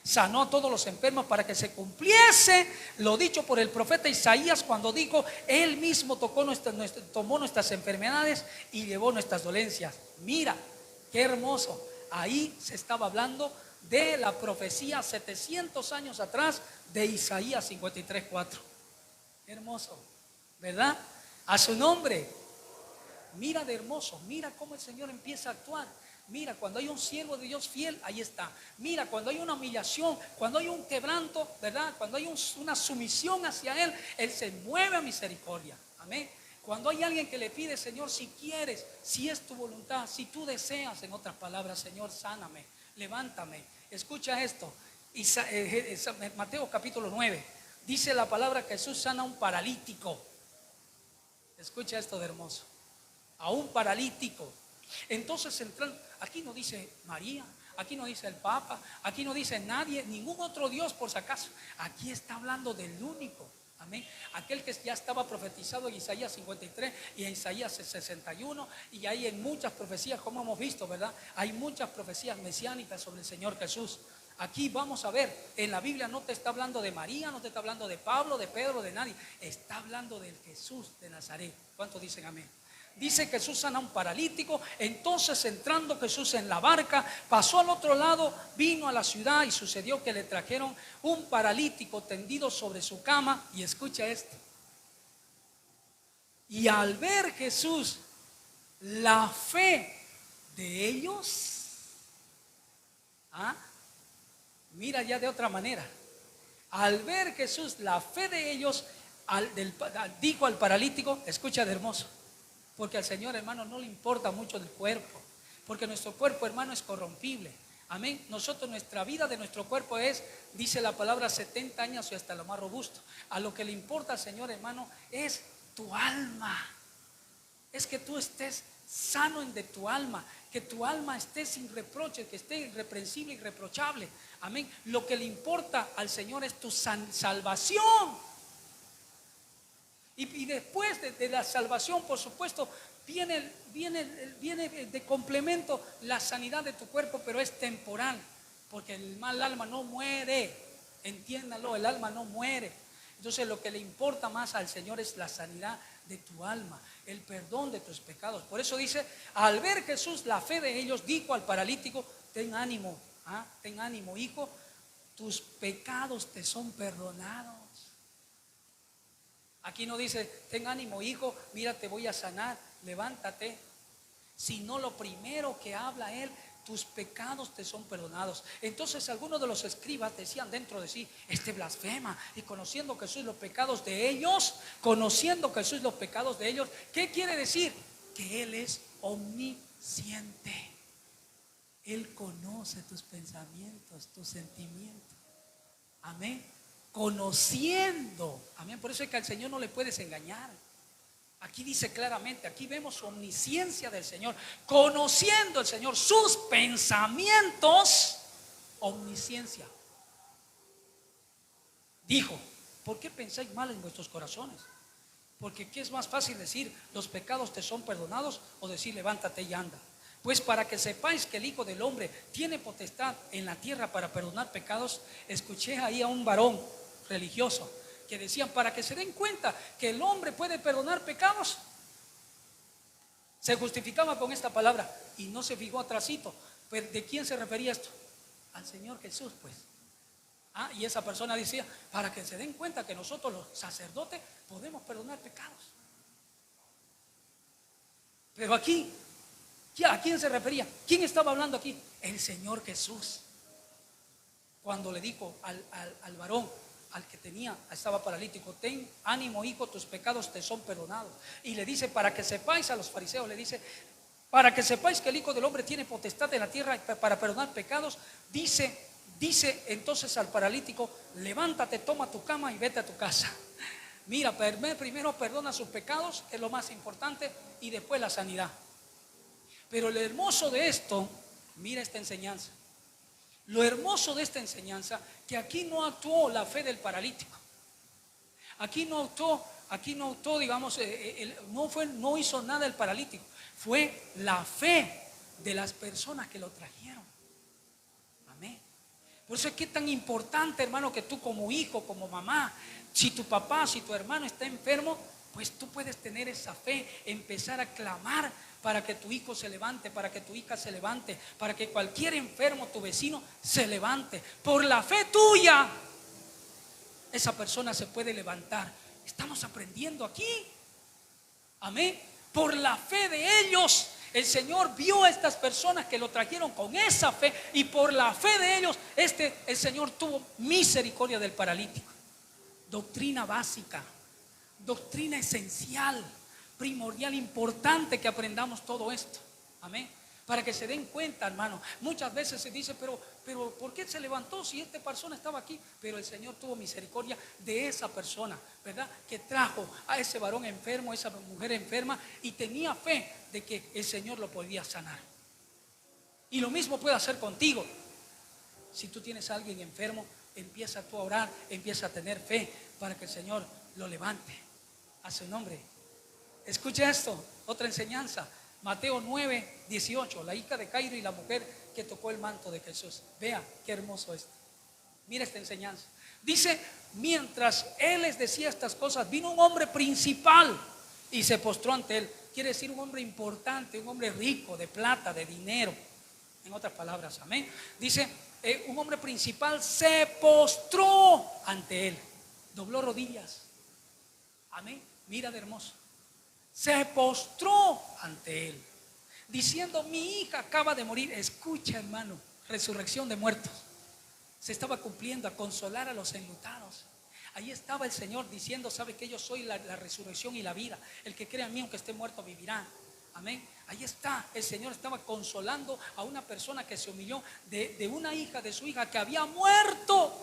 Sanó a todos los enfermos para que se cumpliese lo dicho por el profeta Isaías cuando dijo, él mismo tomó nuestras enfermedades y llevó nuestras dolencias. Mira, qué hermoso. Ahí se estaba hablando de la profecía 700 años atrás de Isaías 53:4. Hermoso, ¿verdad? A su nombre. Mira de hermoso, mira cómo el Señor empieza a actuar. Mira, cuando hay un siervo de Dios fiel, ahí está. Mira, cuando hay una humillación, cuando hay un quebranto, ¿verdad? Cuando hay una sumisión hacia Él, Él se mueve a misericordia. Amén. Cuando hay alguien que le pide, Señor, si quieres, si es tu voluntad, si tú deseas, en otras palabras, Señor, sáname, levántame. Escucha esto. Mateo capítulo 9. Dice la palabra que Jesús sana a un paralítico. Escucha esto de hermoso. A un paralítico. Entonces aquí no dice María, aquí no dice el Papa, aquí no dice nadie, ningún otro Dios por si acaso. Aquí está hablando del único, amén, aquel que ya estaba profetizado en Isaías 53 y en Isaías 61, y hay en muchas profecías, como hemos visto, ¿verdad? Hay muchas profecías mesiánicas sobre el Señor Jesús. Aquí vamos a ver, en la Biblia no te está hablando de María, no te está hablando de Pablo, de Pedro, de nadie, está hablando del Jesús de Nazaret. ¿Cuántos dicen amén? Dice que Jesús sana a un paralítico. Entonces, entrando Jesús en la barca, pasó al otro lado, vino a la ciudad, y sucedió que le trajeron un paralítico tendido sobre su cama. Y escucha esto. Y al ver Jesús la fe de ellos, mira ya de otra manera. Al ver Jesús la fe de ellos, dijo al paralítico, escucha de hermoso. Porque al Señor, hermano, no le importa mucho el cuerpo. Porque nuestro cuerpo, hermano, es corrompible. Amén. Nosotros, nuestra vida de nuestro cuerpo es, dice la palabra, 70 años y hasta lo más robusto. A lo que le importa al Señor, hermano, es tu alma. Es que tú estés sano de tu alma. Que tu alma esté sin reproche, que esté irreprensible, irreprochable. Amén. Lo que le importa al Señor es tu salvación. Y después de la salvación, por supuesto, viene de complemento la sanidad de tu cuerpo, pero es temporal, porque el mal alma no muere. Entiéndalo, el alma no muere. Entonces lo que le importa más al Señor es la sanidad de tu alma, el perdón de tus pecados. Por eso dice, al ver Jesús la fe de ellos, dijo al paralítico, ten ánimo, hijo, tus pecados te son perdonados. Aquí no dice, ten ánimo, hijo, mira, te voy a sanar, levántate. Sino lo primero que habla él, tus pecados te son perdonados. Entonces algunos de los escribas decían dentro de sí, este blasfema. Y conociendo Jesús los pecados de ellos, ¿qué quiere decir? Que Él es omnisciente. Él conoce tus pensamientos, tus sentimientos. Amén. Conociendo, amén. Por eso es que al Señor no le puedes engañar. Aquí dice claramente, aquí vemos su omnisciencia del Señor. Conociendo el Señor sus pensamientos, omnisciencia. Dijo, ¿por qué pensáis mal en vuestros corazones? Porque ¿qué es más fácil decir, los pecados te son perdonados, o decir, levántate y anda? Pues para que sepáis que el Hijo del Hombre tiene potestad en la tierra para perdonar pecados. Escuché ahí a un varón religioso que decían, para que se den cuenta que el hombre puede perdonar pecados, se justificaba con esta palabra y no se fijó atrasito. ¿Pero de quién se refería esto? Al Señor Jesús, pues. Y esa persona decía, para que se den cuenta que nosotros los sacerdotes podemos perdonar pecados. Pero aquí, ¿a quién se refería? ¿Quién estaba hablando aquí? El Señor Jesús. Cuando le dijo al varón, al que estaba paralítico, ten ánimo, hijo, tus pecados te son perdonados. Y le dice, para que sepáis, a los fariseos le dice, para que sepáis que el Hijo del Hombre tiene potestad en la tierra para perdonar pecados. Dice entonces al paralítico, levántate, toma tu cama y vete a tu casa. Mira, primero perdona sus pecados, es lo más importante, y después la sanidad. Pero lo hermoso de esto, mira esta enseñanza. Lo hermoso de esta enseñanza, que aquí no actuó la fe del paralítico. Aquí no actuó, digamos, no hizo nada el paralítico. Fue la fe de las personas que lo trajeron. Amén. Por eso es que es tan importante, hermano, que tú como hijo, como mamá, si tu papá, si tu hermano está enfermo, pues tú puedes tener esa fe, empezar a clamar para que tu hijo se levante, para que tu hija se levante, para que cualquier enfermo, tu vecino, se levante. Por la fe tuya, esa persona se puede levantar. Estamos aprendiendo aquí. Amén. Por la fe de ellos, El Señor vio a estas personas que lo trajeron con esa fe, y por la fe de ellos, el Señor tuvo misericordia del paralítico. Doctrina básica, doctrina esencial, primordial, importante que aprendamos todo esto. Amén. Para que se den cuenta, hermano. Muchas veces se dice, pero ¿por qué se levantó si esta persona estaba aquí? Pero el Señor tuvo misericordia de esa persona, ¿verdad? Que trajo a ese varón enfermo, a esa mujer enferma, y tenía fe de que el Señor lo podía sanar. Y lo mismo puede hacer contigo. Si tú tienes a alguien enfermo, empieza tú a orar, empieza a tener fe para que el Señor lo levante a su nombre. Escucha esto, otra enseñanza. Mateo 9, 18, la hija de Jairo y la mujer que tocó el manto de Jesús. Vea qué hermoso es. Mira esta enseñanza. Dice, mientras él les decía estas cosas, vino un hombre principal y se postró ante él. Quiere decir un hombre importante, un hombre rico, de plata, de dinero. En otras palabras, amén. Dice, un hombre principal se postró ante él, dobló rodillas. Amén. Mira de hermoso. Se postró ante él, diciendo, mi hija acaba de morir. Escucha, hermano, resurrección de muertos. Se estaba cumpliendo, a consolar a los enlutados. Ahí estaba el Señor diciendo, sabe que yo soy la resurrección y la vida. El que crea en mí, aunque esté muerto, vivirá. Amén. Ahí está, el Señor estaba consolando a una persona que se humilló de una hija, de su hija que había muerto.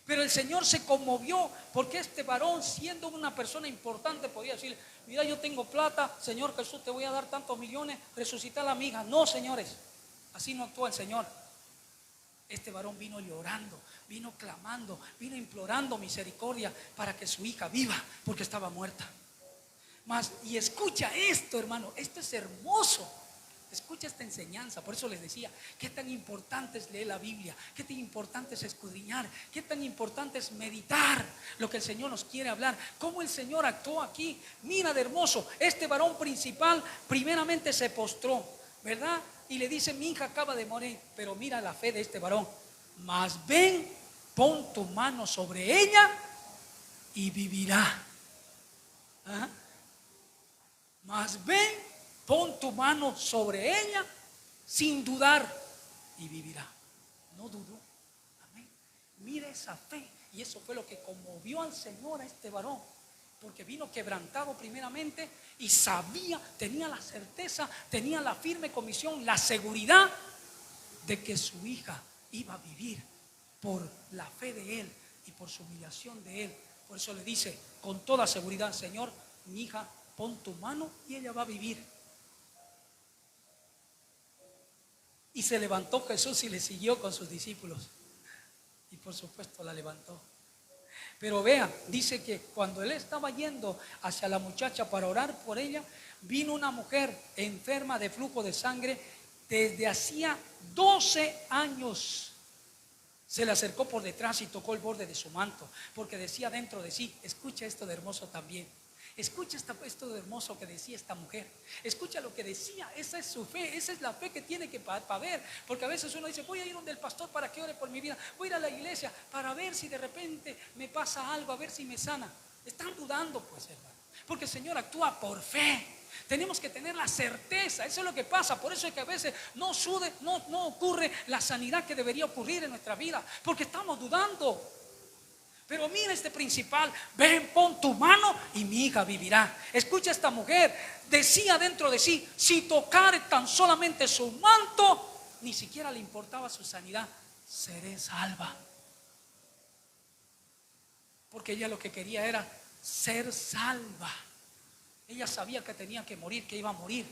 Pero el Señor se conmovió porque este varón, siendo una persona importante, podía decir, mira, yo tengo plata, Señor Jesús, te voy a dar tantos millones, resucita a la amiga. No, señores, así no actúa el Señor. Este varón vino llorando, vino clamando, vino implorando misericordia para que su hija viva, porque estaba muerta. Y escucha esto, hermano, esto es hermoso. Escucha esta enseñanza. Por eso les decía, qué tan importante es leer la Biblia, qué tan importante es escudriñar, qué tan importante es meditar lo que el Señor nos quiere hablar, cómo el Señor actuó aquí. Mira de hermoso, este varón principal primeramente se postró, ¿verdad? Y le dice, mi hija acaba de morir. Pero mira la fe de este varón. Mas ven, pon tu mano sobre ella y vivirá. ¿Ah? Mas ven, pon tu mano sobre ella sin dudar y vivirá. No dudó. Amén. Mira esa fe. Y eso fue lo que conmovió al Señor a este varón. Porque vino quebrantado primeramente y sabía, tenía la certeza, tenía la firme convicción, la seguridad de que su hija iba a vivir por la fe de él y por su humillación de él. Por eso le dice con toda seguridad, Señor, mi hija, pon tu mano y ella va a vivir. Y se levantó Jesús y le siguió con sus discípulos. Y por supuesto la levantó. Pero vea, dice que cuando él estaba yendo hacia la muchacha para orar por ella, vino una mujer enferma de flujo de sangre desde hacía 12 años. Se le acercó por detrás y tocó el borde de su manto, porque decía dentro de sí, escucha esto de hermoso también. Escucha esto de hermoso que decía esta mujer. Escucha lo que decía. Esa es su fe. Esa es la fe que tiene que ver. Porque a veces uno dice, voy a ir donde el pastor para que ore por mi vida. Voy a ir a la iglesia para ver si de repente me pasa algo, a ver si me sana. Están dudando, pues, hermano. Porque el Señor actúa por fe. Tenemos que tener la certeza. Eso es lo que pasa. Por eso es que a veces no ocurre la sanidad que debería ocurrir en nuestra vida. Porque estamos dudando. Pero mira este principal, ven, pon tu mano y mi hija vivirá. Escucha, esta mujer decía dentro de sí, si tocare tan solamente su manto, ni siquiera le importaba su sanidad, seré salva. Porque ella lo que quería era ser salva. Ella sabía que tenía que morir, que iba a morir.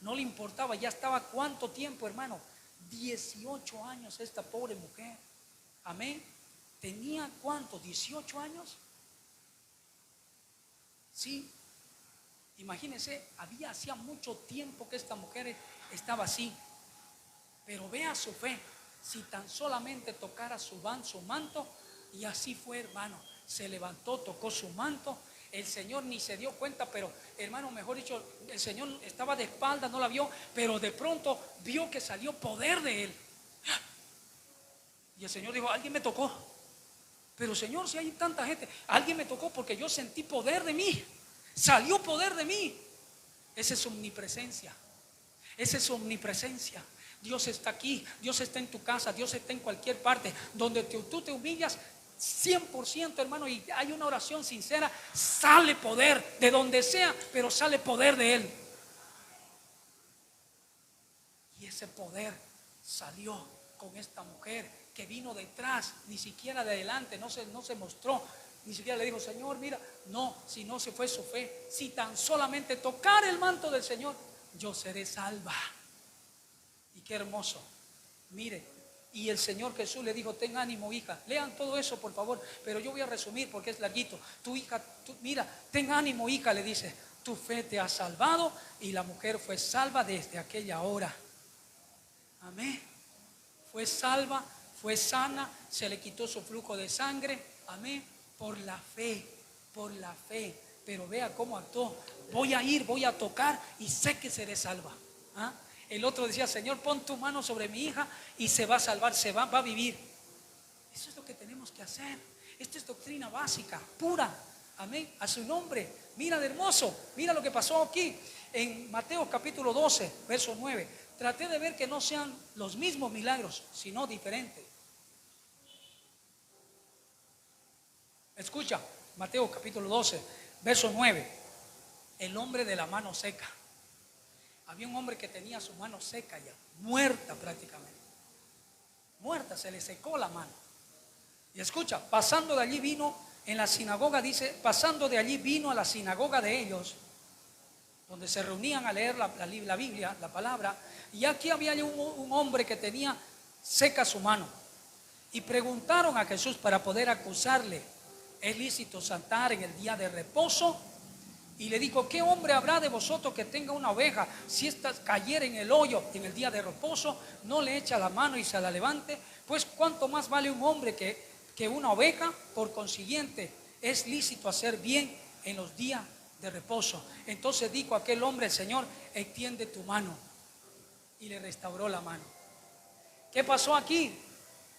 No le importaba, ya estaba cuánto tiempo, hermano, 18 años esta pobre mujer. Amén. ¿Tenía cuánto? ¿18 años? Sí. Imagínense, hacía mucho tiempo que esta mujer estaba así. Pero vea su fe. Si tan solamente tocara su manto, y así fue, hermano. Se levantó, tocó su manto. El Señor ni se dio cuenta, pero hermano, mejor dicho, el Señor estaba de espalda, no la vio, pero de pronto vio que salió poder de él. Y el Señor dijo, alguien me tocó. Pero Señor, si hay tanta gente, alguien me tocó porque yo sentí poder de mí. Salió poder de mí. Esa es omnipresencia. Esa es omnipresencia. Dios está aquí, Dios está en tu casa, Dios está en cualquier parte. Donde tú te humillas 100%, hermano, y hay una oración sincera, sale poder de donde sea, pero sale poder de Él. Y ese poder salió con esta mujer que vino detrás, ni siquiera de adelante, no se mostró, ni siquiera le dijo, Señor, mira, no, si no se fue su fe. Si tan solamente tocar el manto del Señor, yo seré salva. Y qué hermoso, mire. Y el Señor Jesús le dijo, ten ánimo, hija. Lean todo eso, por favor, pero yo voy a resumir porque es larguito. Tu hija, mira, ten ánimo, hija, le dice, tu fe te ha salvado. Y la mujer fue salva desde aquella hora. Amén. Fue salva, fue sana, se le quitó su flujo de sangre. Amén. Por la fe, por la fe. Pero vea cómo actuó. Voy a ir, voy a tocar y sé que seré salva. ¿Ah? El otro decía, Señor, pon tu mano sobre mi hija y se va a salvar, va a vivir. Eso es lo que tenemos que hacer. Esta es doctrina básica, pura. Amén. A su nombre. Mira de hermoso. Mira lo que pasó aquí en Mateo capítulo 12, verso 9. Traté de ver que no sean los mismos milagros, sino diferentes. Escucha, Mateo capítulo 12, verso 9. El hombre de la mano seca. Había un hombre que tenía su mano seca ya, muerta prácticamente. Muerta, se le secó la mano. Y escucha, pasando de allí vino en la sinagoga, dice, pasando de allí vino a la sinagoga de ellos, donde se reunían a leer la Biblia, la palabra. Y aquí había un hombre que tenía seca su mano. Y preguntaron a Jesús para poder acusarle, ¿es lícito santar en el día de reposo? Y le dijo, ¿qué hombre habrá de vosotros que tenga una oveja? Si ésta cayera en el hoyo en el día de reposo, no le echa la mano y se la levante. Pues cuánto más vale un hombre que una oveja. Por consiguiente, es lícito hacer bien en los días de reposo. Entonces dijo aquel hombre, Señor, extiende tu mano. Y le restauró la mano. ¿Qué pasó aquí?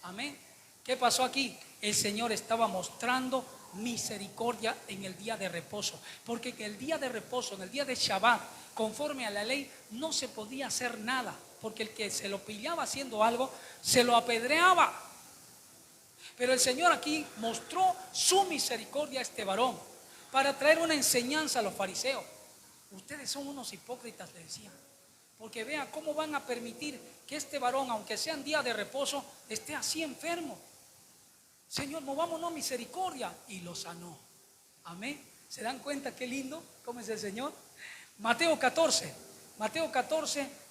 Amén. ¿Qué pasó aquí? El Señor estaba mostrando misericordia en el día de reposo, porque en el día de reposo, en el día de Shabbat, conforme a la ley, no se podía hacer nada, porque el que se lo pillaba haciendo algo, se lo apedreaba. Pero el Señor aquí mostró su misericordia a este varón, para traer una enseñanza a los fariseos. Ustedes son unos hipócritas, le decían, porque vean cómo van a permitir que este varón, aunque sea en día de reposo, esté así enfermo. Señor, movámonos misericordia. Y lo sanó. Amén. ¿Se dan cuenta qué lindo? ¿Cómo es el Señor? Mateo 14,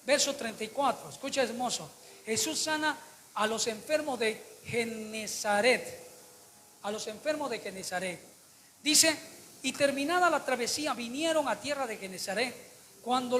verso 34. Escucha, hermoso. Jesús sana a los enfermos de Genezaret. A los enfermos de Genezaret. Dice, y terminada la travesía, vinieron a tierra de Genezaret. Cuando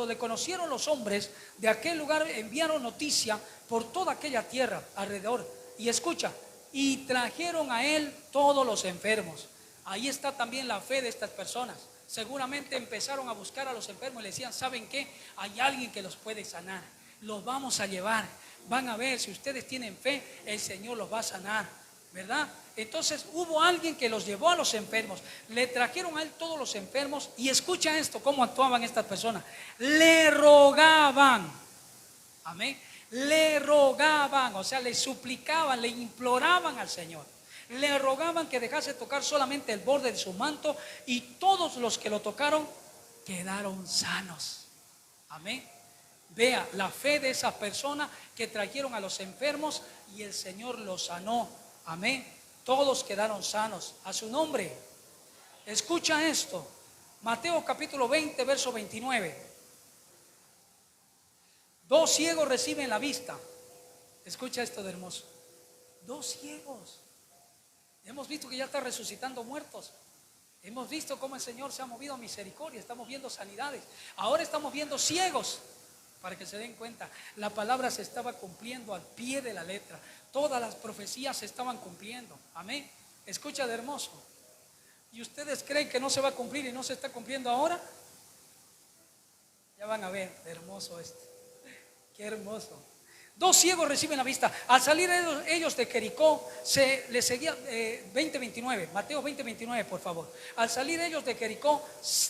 le conocieron los hombres de aquel lugar, enviaron noticia por toda aquella tierra alrededor. Y escucha, y trajeron a él todos los enfermos. Ahí está también la fe de estas personas. Seguramente empezaron a buscar a los enfermos y le decían, ¿saben qué? Hay alguien que los puede sanar. Los vamos a llevar. Van a ver, si ustedes tienen fe, el Señor los va a sanar, ¿verdad? Entonces hubo alguien que los llevó a los enfermos. Le trajeron a él todos los enfermos. Y escucha esto, cómo actuaban estas personas. Le rogaban. Amén. Le rogaban, o sea, le suplicaban, le imploraban al Señor. Le rogaban que dejase tocar solamente el borde de su manto, y todos los que lo tocaron quedaron sanos. Amén. Vea la fe de esas personas que trajeron a los enfermos y el Señor los sanó. Amén. Todos quedaron sanos. A su nombre. Escucha esto. Mateo capítulo 20, verso 29. 2 ciegos reciben la vista. Escucha esto de hermoso. 2 ciegos. Hemos visto que ya está resucitando muertos. Hemos visto cómo el Señor se ha movido a misericordia. Estamos viendo sanidades. Ahora estamos viendo ciegos. Para que se den cuenta, la palabra se estaba cumpliendo al pie de la letra. Todas las profecías se estaban cumpliendo. Amén. Escucha de hermoso. ¿Y ustedes creen que no se va a cumplir y no se está cumpliendo ahora? Ya van a ver de hermoso esto. Qué hermoso. Dos ciegos reciben la vista. Al salir ellos de Jericó, se les seguía 20:29, Mateo 20:29, por favor. Al salir ellos de Jericó,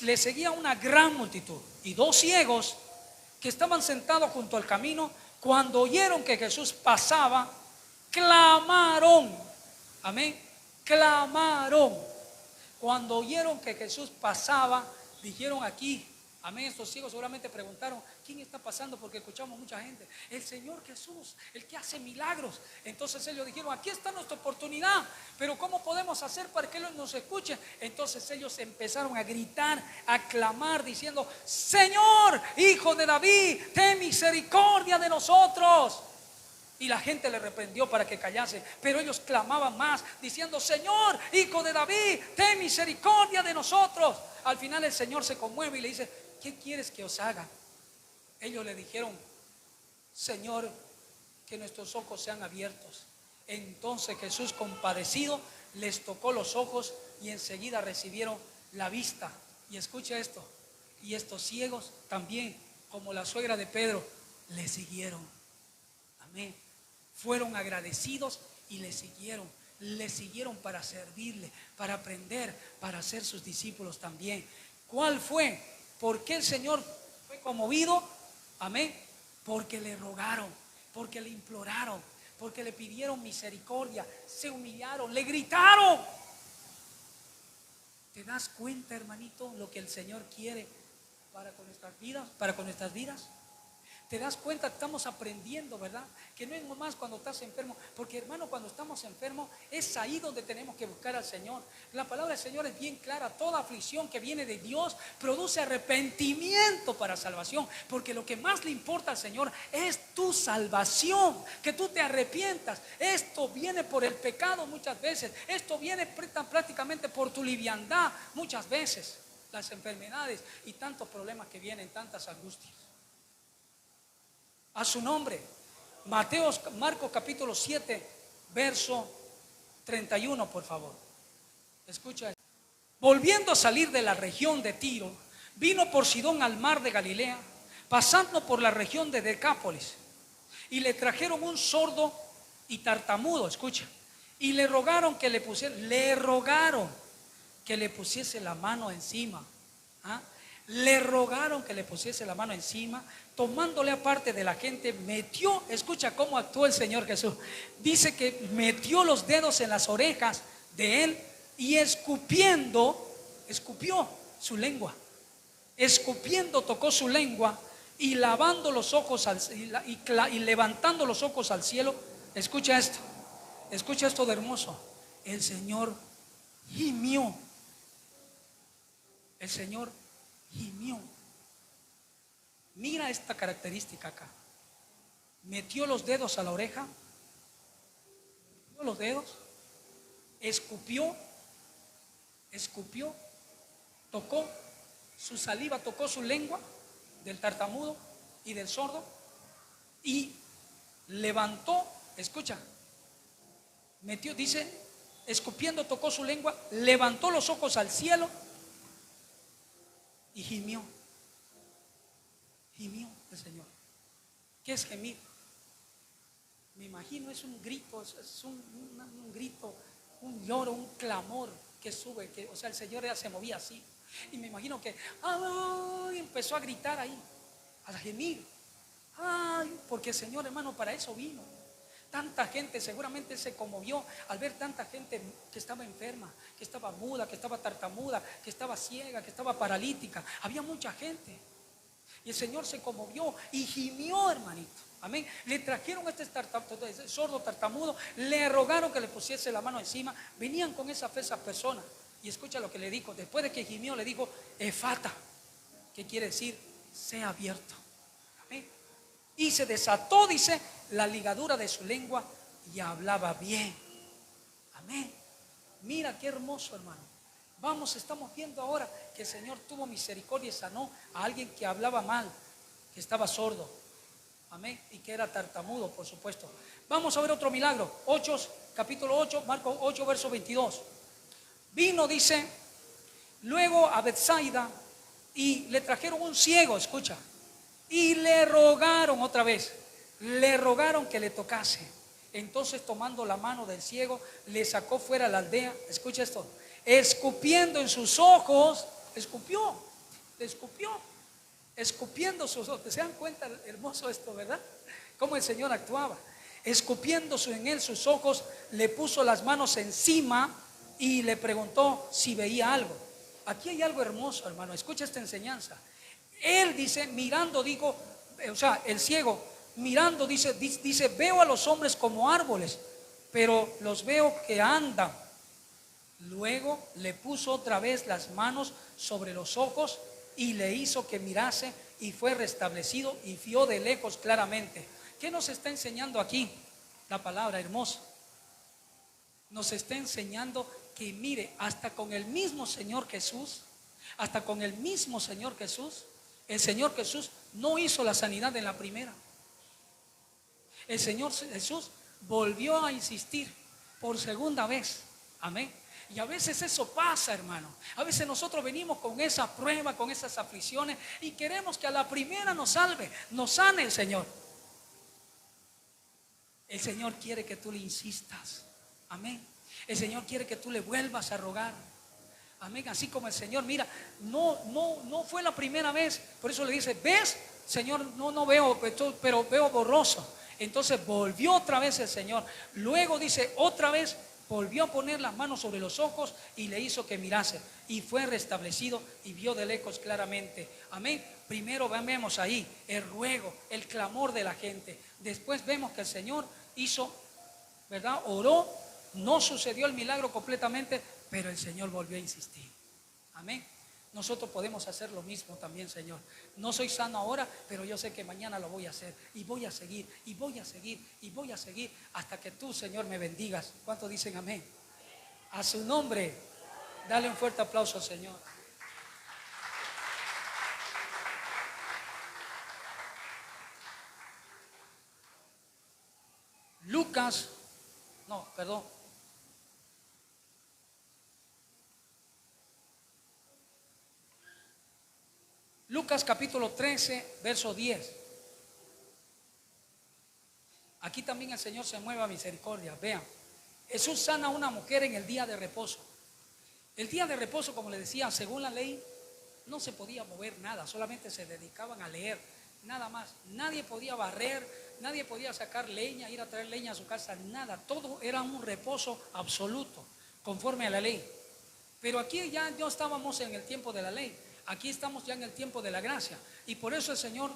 les seguía una gran multitud. Y dos ciegos que estaban sentados junto al camino, cuando oyeron que Jesús pasaba, clamaron. Amén. Clamaron. Cuando oyeron que Jesús pasaba, dijeron aquí. Amén. Estos ciegos seguramente preguntaron: ¿quién está pasando? Porque escuchamos mucha gente: el Señor Jesús, el que hace milagros. Entonces ellos dijeron: aquí está nuestra oportunidad, pero ¿cómo podemos hacer para que Él nos escuche? Entonces ellos empezaron a gritar, a clamar, diciendo: Señor, Hijo de David, ten misericordia de nosotros. Y la gente le reprendió para que callase, pero ellos clamaban más, diciendo: Señor, Hijo de David, ten misericordia de nosotros. Al final el Señor se conmueve y le dice: ¿qué quieres que os haga? Ellos le dijeron: Señor, que nuestros ojos sean abiertos. Entonces Jesús, compadecido, les tocó los ojos y enseguida recibieron la vista. Y escucha esto: y estos ciegos también, como la suegra de Pedro, le siguieron. Amén. Fueron agradecidos y le siguieron. Le siguieron para servirle, para aprender, para ser sus discípulos también. ¿Cuál fue? ¿Por qué el Señor fue conmovido? Amén. Porque le rogaron, porque le imploraron, porque le pidieron misericordia, se humillaron, le gritaron. ¿Te das cuenta, hermanito, lo que el Señor quiere para con nuestras vidas? Para con nuestras vidas. ¿Te das cuenta? Estamos aprendiendo, ¿verdad? Que no es nomás cuando estás enfermo, porque hermano, cuando estamos enfermos es ahí donde tenemos que buscar al Señor. La palabra del Señor es bien clara: toda aflicción que viene de Dios produce arrepentimiento para salvación, porque lo que más le importa al Señor es tu salvación, que tú te arrepientas. Esto viene por el pecado muchas veces, esto viene prácticamente por tu liviandad muchas veces, las enfermedades y tantos problemas que vienen, tantas angustias. A su nombre. Marcos capítulo 7, verso 31, por favor. Escucha. Volviendo a salir de la región de Tiro, vino por Sidón al mar de Galilea, pasando por la región de Decápolis, y le trajeron un sordo y tartamudo, escucha, y le rogaron que le pusiese la mano encima. ¿Ah? Le rogaron que le pusiese la mano encima. Tomándole aparte de la gente, metió, escucha cómo actuó el Señor Jesús. Dice que metió los dedos en las orejas de él y escupió su lengua. Escupiendo tocó su lengua y lavando los ojos y levantando los ojos al cielo. Escucha esto de hermoso. El Señor gimió. El Señor gimió. Mira esta característica acá. Metió los dedos a la oreja, metió los dedos, escupió, tocó su saliva, tocó su lengua del tartamudo y del sordo y levantó, escucha, metió, dice, escupiendo tocó su lengua, levantó los ojos al cielo y gimió. Gimió el Señor. ¿Qué es gemir? Me imagino es un grito, es un grito, un lloro, un clamor que sube, o sea, el Señor ya se movía así. Y me imagino que empezó a gritar ahí, a gemir. Porque el Señor, hermano, para eso vino. Tanta gente, seguramente se conmovió al ver tanta gente que estaba enferma, que estaba muda, que estaba tartamuda, que estaba ciega, que estaba paralítica. Había mucha gente. Y el Señor se conmovió y gimió, hermanito. Amén. Le trajeron este sordo tartamudo, le rogaron que le pusiese la mano encima. Venían con esa fe esas personas. Y escucha lo que le dijo. Después de que gimió, le dijo: Efata, que quiere decir sea abierto. Amén. Y se desató, dice, la ligadura de su lengua y hablaba bien. Amén. Mira qué hermoso, hermano. Estamos viendo ahora que el Señor tuvo misericordia y sanó a alguien que hablaba mal, que estaba sordo. Amén. Y que era tartamudo, por supuesto. Vamos a ver otro milagro. Capítulo 8, Marcos 8, verso 22. Vino, dice, luego a Betsaida y le trajeron un ciego, escucha. Y le rogaron otra vez. le rogaron que le tocase. Entonces, tomando la mano del ciego, le sacó fuera a la aldea. Escucha esto: escupiendo en sus ojos, le escupió, escupiendo sus ojos. ¿Se dan cuenta? Hermoso esto, ¿verdad? Cómo el Señor actuaba. Escupiendo en él sus ojos, le puso las manos encima y le preguntó si veía algo. Aquí hay algo hermoso, hermano. Escucha esta enseñanza. Él dice, mirando, digo, o sea, el ciego mirando, dice, veo a los hombres como árboles, pero los veo que andan. Luego le puso otra vez las manos sobre los ojos y le hizo que mirase, y fue restablecido y vio de lejos claramente. ¿Qué nos está enseñando aquí la palabra, hermosa? Nos está enseñando que mire, hasta con el mismo Señor Jesús, el Señor Jesús no hizo la sanidad en la primera. El Señor Jesús volvió a insistir por segunda vez. Amén. Y a veces eso pasa, hermano. A veces nosotros venimos con esa prueba, con esas aflicciones, y queremos que a la primera nos salve, nos sane el Señor. El Señor quiere que tú le insistas. Amén. El Señor quiere que tú le vuelvas a rogar. Amén. Así como el Señor, mira, no fue la primera vez. Por eso le dice, ¿ves? Señor, no veo, pero veo borroso. Entonces volvió otra vez el Señor. Luego dice, otra vez volvió a poner las manos sobre los ojos y le hizo que mirase, y fue restablecido y vio de lejos claramente. Amén. Primero vemos ahí el ruego, el clamor de la gente. Después vemos que el Señor hizo, ¿verdad? Oró, no sucedió el milagro completamente, pero el Señor volvió a insistir. Amén. Nosotros podemos hacer lo mismo también, Señor. No soy sano ahora, pero yo sé que mañana lo voy a hacer. Y voy a seguir, y voy a seguir, y voy a seguir hasta que tú, Señor, me bendigas. ¿Cuántos dicen amén? A su nombre, dale un fuerte aplauso al Señor. Lucas capítulo 13, verso 10. Aquí también el Señor se mueve a misericordia. Vean, Jesús sana a una mujer en el día de reposo. El día de reposo, como le decía, según la ley, no se podía mover nada, solamente se dedicaban a leer, nada más. Nadie podía barrer, nadie podía sacar leña, ir a traer leña a su casa, nada. Todo era un reposo absoluto, conforme a la ley. Pero aquí ya no estábamos en el tiempo de la ley. Aquí estamos ya en el tiempo de la gracia. Y por eso el Señor,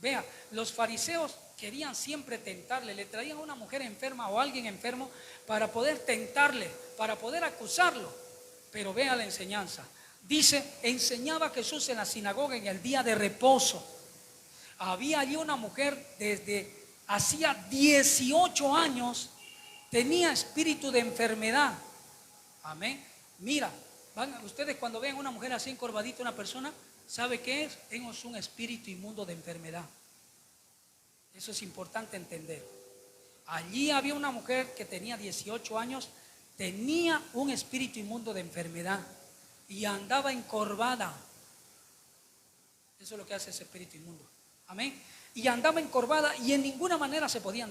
vea, los fariseos querían siempre tentarle. Le traían a una mujer enferma o a alguien enfermo para poder tentarle, para poder acusarlo. Pero vea la enseñanza. Dice, enseñaba Jesús en la sinagoga en el día de reposo. Había allí una mujer desde hacía 18 años, tenía espíritu de enfermedad. Amén. Mira, ustedes cuando ven a una mujer así encorvadita, una persona, ¿sabe qué es? Es un espíritu inmundo de enfermedad. Eso es importante entender. Allí había una mujer que tenía 18 años, tenía un espíritu inmundo de enfermedad y andaba encorvada. Eso es lo que hace ese espíritu inmundo. Amén. Y andaba encorvada y en ninguna manera se podía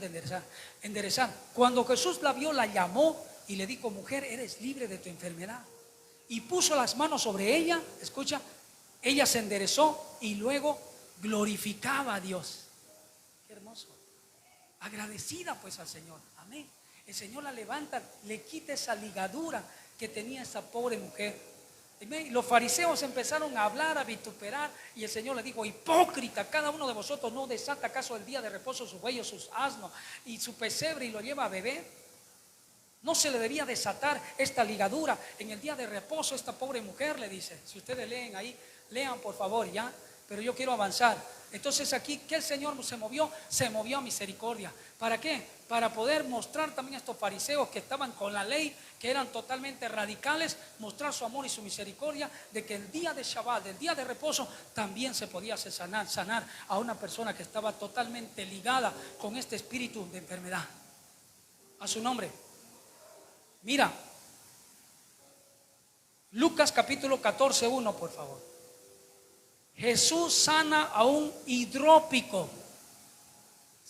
enderezar. Cuando Jesús la vio, la llamó y le dijo, mujer, eres libre de tu enfermedad. Y puso las manos sobre ella, escucha, ella se enderezó y luego glorificaba a Dios. Qué hermoso. Agradecida pues al Señor. Amén. El Señor la levanta, le quita esa ligadura que tenía esa pobre mujer. Amén. Los fariseos empezaron a hablar, a vituperar, y el Señor le dijo, hipócrita, cada uno de vosotros no desata acaso el día de reposo sus bueyes, sus asnos y su pesebre y lo lleva a beber. No se le debía desatar esta ligadura en el día de reposo. Esta pobre mujer le dice, si ustedes leen ahí, lean por favor ya, pero yo quiero avanzar. Entonces aquí, ¿qué el Señor se movió? Se movió a misericordia. ¿Para qué? Para poder mostrar también a estos fariseos que estaban con la ley, que eran totalmente radicales, mostrar su amor y su misericordia, de que el día de Shabbat, el día de reposo, también se podía sanar a una persona que estaba totalmente ligada con este espíritu de enfermedad. A su nombre. Mira, Lucas capítulo 14, 1, por favor. Jesús sana a un hidrópico.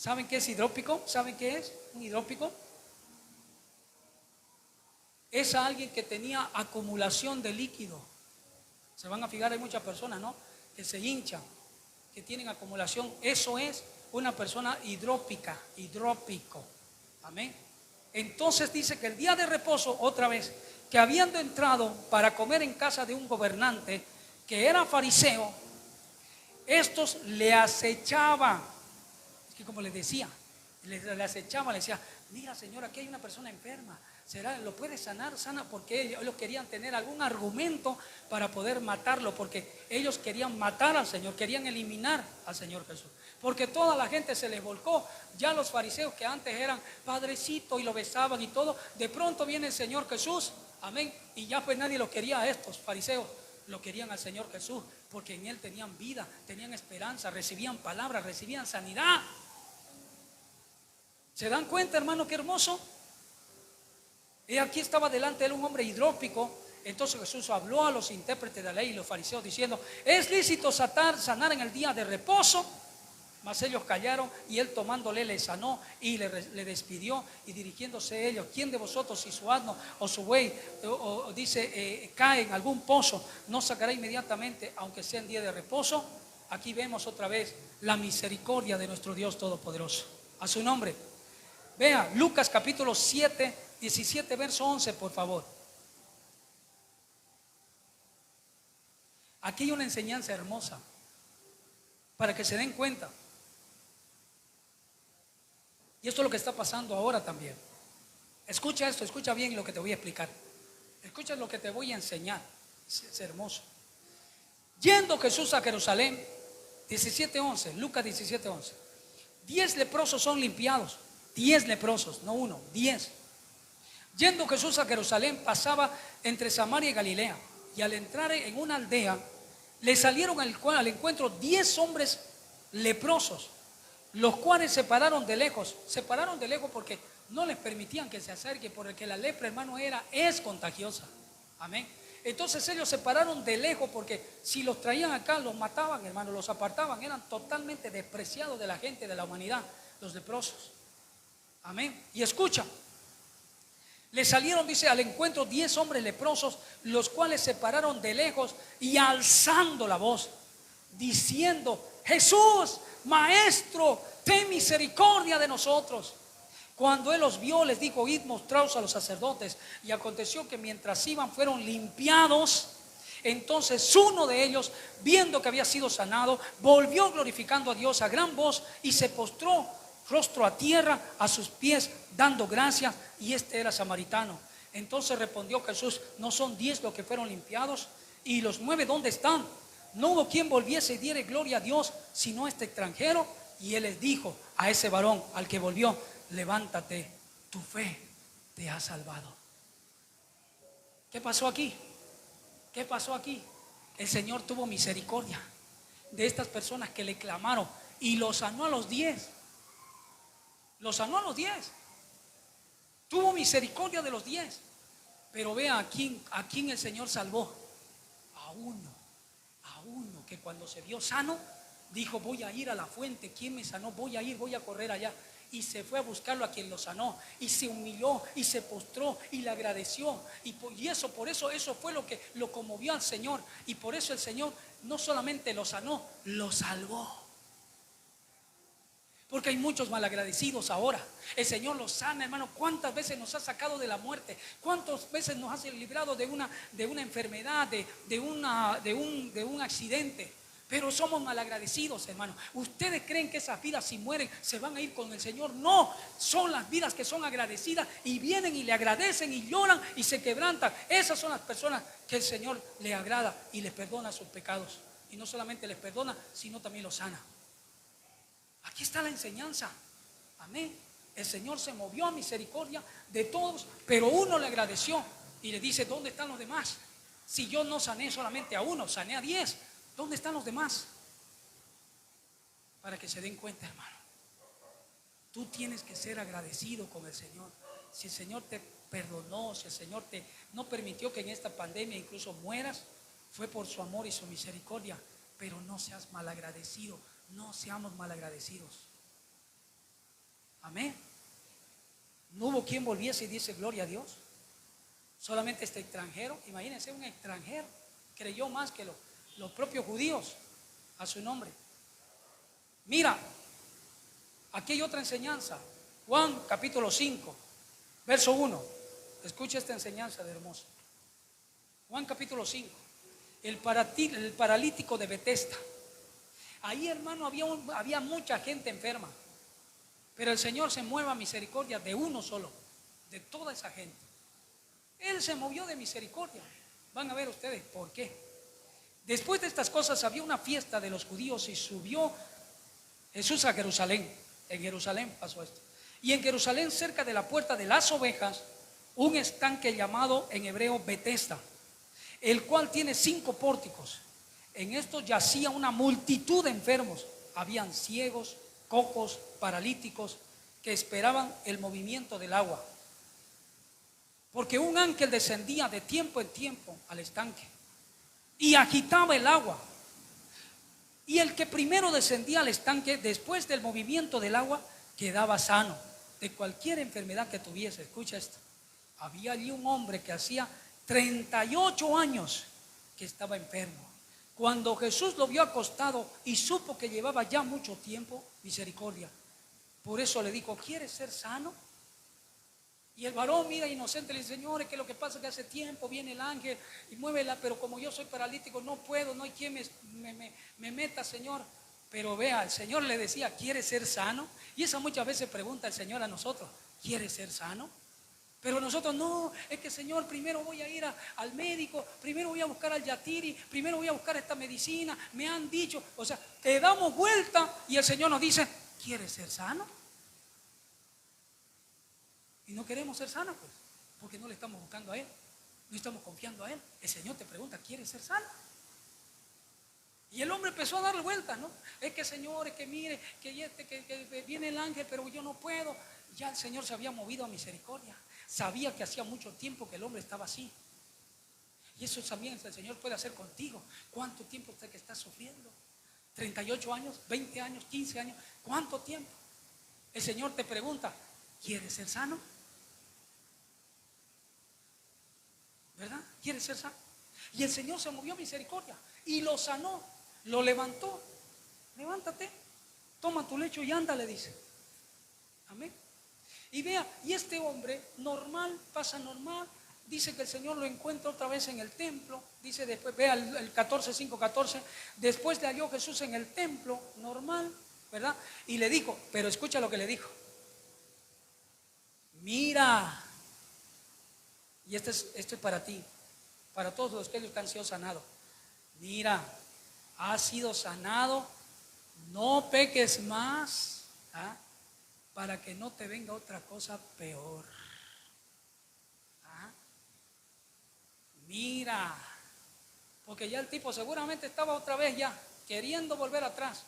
¿Saben qué es hidrópico? ¿Saben qué es un hidrópico? Es alguien que tenía acumulación de líquido. Se van a fijar, hay muchas personas, ¿no?, que se hinchan, que tienen acumulación. Eso es una persona hidrópica, hidrópico. Amén. Entonces dice que el día de reposo, otra vez, que habiendo entrado para comer en casa de un gobernante que era fariseo, estos le acechaban. Es que como les decía, le acechaban, le decía: mira, señor, aquí hay una persona enferma, ¿será, lo puede sanar? Sana, porque ellos querían tener algún argumento para poder matarlo, porque ellos querían matar al Señor, querían eliminar al Señor Jesús, porque toda la gente se les volcó. Ya los fariseos, que antes eran padrecito y lo besaban y todo, de pronto viene el Señor Jesús, amén, y ya pues nadie lo quería a estos fariseos, lo querían al Señor Jesús, porque en Él tenían vida, tenían esperanza, recibían palabras, recibían sanidad. ¿Se dan cuenta, hermano, qué hermoso? Y aquí estaba delante de él un hombre hidrópico. Entonces Jesús habló a los intérpretes de la ley y los fariseos diciendo: ¿es lícito sanar en el día de reposo? Mas ellos callaron, y él tomándole le sanó y le despidió. Y dirigiéndose a ellos: ¿quién de vosotros, si su asno o su buey cae en algún pozo, no sacará inmediatamente, aunque sea en día de reposo? Aquí vemos otra vez la misericordia de nuestro Dios Todopoderoso. A su nombre. Vea Lucas capítulo 7, 17, verso 11, por favor. Aquí hay una enseñanza hermosa para que se den cuenta. Y esto es lo que está pasando ahora también. Escucha esto, escucha bien lo que te voy a explicar. Escucha lo que te voy a enseñar. Es hermoso. Yendo Jesús a Jerusalén, 17:11, Lucas 17:11. 10 leprosos son limpiados. 10 leprosos, no uno, 10. Yendo Jesús a Jerusalén, pasaba entre Samaria y Galilea, y al entrar en una aldea, le salieron al encuentro 10 hombres leprosos, los cuales se pararon de lejos porque no les permitían que se acerque, porque la lepra, hermano, es contagiosa. Amén. Entonces ellos se pararon de lejos, porque si los traían acá los mataban, hermano, los apartaban. Eran totalmente despreciados de la gente, de la humanidad, los leprosos. Amén. Y escucha, le salieron, dice, al encuentro 10 hombres leprosos, los cuales se pararon de lejos y alzando la voz, diciendo: Jesús, Maestro, ten misericordia de nosotros. Cuando él los vio, les dijo: id, mostraos a los sacerdotes. Y aconteció que mientras iban, fueron limpiados. Entonces uno de ellos, viendo que había sido sanado, volvió glorificando a Dios a gran voz y se postró rostro a tierra a sus pies, dando gracias. Y este era samaritano. Entonces respondió Jesús: ¿no son 10 los que fueron limpiados? ¿Y los 9 dónde están? No hubo quien volviese y diere gloria a Dios, sino este extranjero. Y él les dijo a ese varón, al que volvió: levántate, tu fe te ha salvado. ¿Qué pasó aquí? ¿Qué pasó aquí? El Señor tuvo misericordia de estas personas que le clamaron y los sanó a los 10. Los sanó a los 10. Tuvo misericordia de los 10. Pero vea a quién el Señor salvó. A uno que cuando se vio sano, dijo: voy a ir a la fuente. ¿Quién me sanó? Voy a correr allá. Y se fue a buscarlo a quien lo sanó, y se humilló y se postró y le agradeció. Y eso fue lo que lo conmovió al Señor. Y por eso el Señor no solamente lo sanó, lo salvó. Porque hay muchos malagradecidos ahora. El Señor los sana, hermano. ¿Cuántas veces nos ha sacado de la muerte? ¿Cuántas veces nos ha librado de una enfermedad, de un accidente? Pero somos malagradecidos, hermano. ¿Ustedes creen que esas vidas, si mueren, se van a ir con el Señor? No, son las vidas que son agradecidas y vienen y le agradecen y lloran y se quebrantan. Esas son las personas que el Señor le agrada y les perdona sus pecados. Y no solamente les perdona, sino también los sana. Aquí está la enseñanza. Amén. El Señor se movió a misericordia de todos, pero uno le agradeció y le dice: ¿dónde están los demás? Si yo no sané solamente a uno, sané a 10. ¿Dónde están los demás? Para que se den cuenta, hermano, tú tienes que ser agradecido con el Señor. Si el Señor te perdonó, si el Señor no permitió que en esta pandemia incluso mueras, fue por su amor y su misericordia. Pero no seas malagradecido. No seamos malagradecidos. Amén. No hubo quien volviese y dice gloria a Dios. Solamente este extranjero, imagínense, un extranjero creyó más que los propios judíos a su nombre. Mira, aquí hay otra enseñanza. Juan capítulo 5, verso 1. Escucha esta enseñanza de hermoso. Juan capítulo 5. El paralítico de Betesda. Ahí, hermano, había mucha gente enferma. Pero el Señor se mueve a misericordia de uno solo, de toda esa gente. Él se movió de misericordia. Van a ver ustedes por qué. Después de estas cosas había una fiesta de los judíos y subió Jesús a Jerusalén. En Jerusalén pasó esto. Y en Jerusalén, cerca de la puerta de las ovejas, un estanque llamado en hebreo Betesda, el cual tiene 5 pórticos. En estos yacía una multitud de enfermos. Habían ciegos, cojos, paralíticos, que esperaban el movimiento del agua. Porque un ángel descendía de tiempo en tiempo al estanque y agitaba el agua. Y el que primero descendía al estanque, después del movimiento del agua, quedaba sano de cualquier enfermedad que tuviese. Escucha esto. Había allí un hombre que hacía 38 años que estaba enfermo. Cuando Jesús lo vio acostado y supo que llevaba ya mucho tiempo, misericordia. Por eso le dijo, ¿quieres ser sano? Y el varón mira inocente, le dice, Señor, es que lo que pasa es que hace tiempo viene el ángel y muévela, pero como yo soy paralítico no puedo, no hay quien me meta, Señor. Pero vea, el Señor le decía, ¿quieres ser sano? Y esa muchas veces pregunta el Señor a nosotros, ¿quieres ser sano? Pero nosotros no, es que Señor, primero voy a ir al médico, primero voy a buscar al yatiri, primero voy a buscar esta medicina, me han dicho, o sea, te damos vuelta y el Señor nos dice, ¿quieres ser sano? Y no queremos ser sanos, pues, porque no le estamos buscando a Él, no estamos confiando a Él. El Señor te pregunta, ¿quieres ser sano? Y el hombre empezó a darle vueltas, ¿no? Es que Señor, es que mire, que viene el ángel, pero yo no puedo. Ya el Señor se había movido a misericordia. Sabía que hacía mucho tiempo que el hombre estaba así. Y eso también el Señor puede hacer contigo. ¿Cuánto tiempo usted que está sufriendo? ¿38 años? ¿20 años? ¿15 años? ¿Cuánto tiempo? El Señor te pregunta, ¿quieres ser sano? ¿Verdad? ¿Quieres ser sano? Y el Señor se movió a misericordia y lo sanó, lo levantó. Levántate, toma tu lecho y anda, le dice. Amén. Y vea, y este hombre normal, pasa normal. Dice que el Señor lo encuentra otra vez en el templo. Dice después, vea el 14:5-14. Después le halló Jesús en el templo, normal, ¿verdad? Y le dijo, pero escucha lo que le dijo. Mira, y esto es para ti, para todos los que han sido sanados. Mira, has sido sanado, no peques más, ¿ah? Para que no te venga otra cosa peor. ¿Ah? Mira, porque ya el tipo seguramente estaba otra vez ya queriendo volver atrás.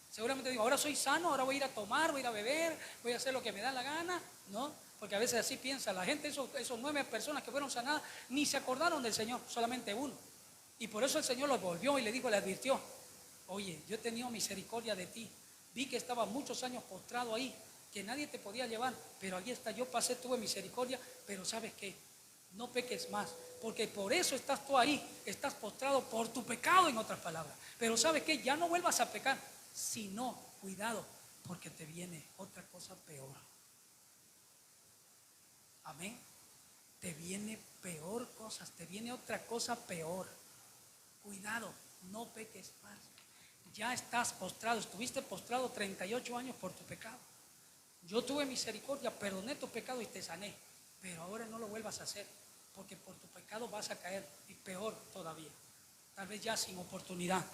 Seguramente digo, ahora soy sano, ahora voy a ir a tomar, voy a ir a beber, voy a hacer lo que me da la gana, ¿no? Porque a veces así piensa la gente, esos 9 personas que fueron sanadas, ni se acordaron del Señor, solamente uno. Y por eso el Señor los volvió y le dijo, le advirtió, oye, yo he tenido misericordia de ti, vi que estaba muchos años postrado ahí, que nadie te podía llevar, pero ahí está, yo pasé, tuve misericordia, pero ¿sabes qué? No peques más, porque por eso estás tú ahí, estás postrado por tu pecado, en otras palabras. Pero ¿sabes qué? Ya no vuelvas a pecar, sino, cuidado, porque te viene otra cosa peor. Amén. Te viene peor cosas, te viene otra cosa peor. Cuidado, no peques más. Ya estás postrado, estuviste postrado 38 años por tu pecado. Yo tuve misericordia, perdoné tu pecado y te sané. Pero ahora no lo vuelvas a hacer, porque por tu pecado vas a caer, y peor todavía. Tal vez ya sin oportunidad.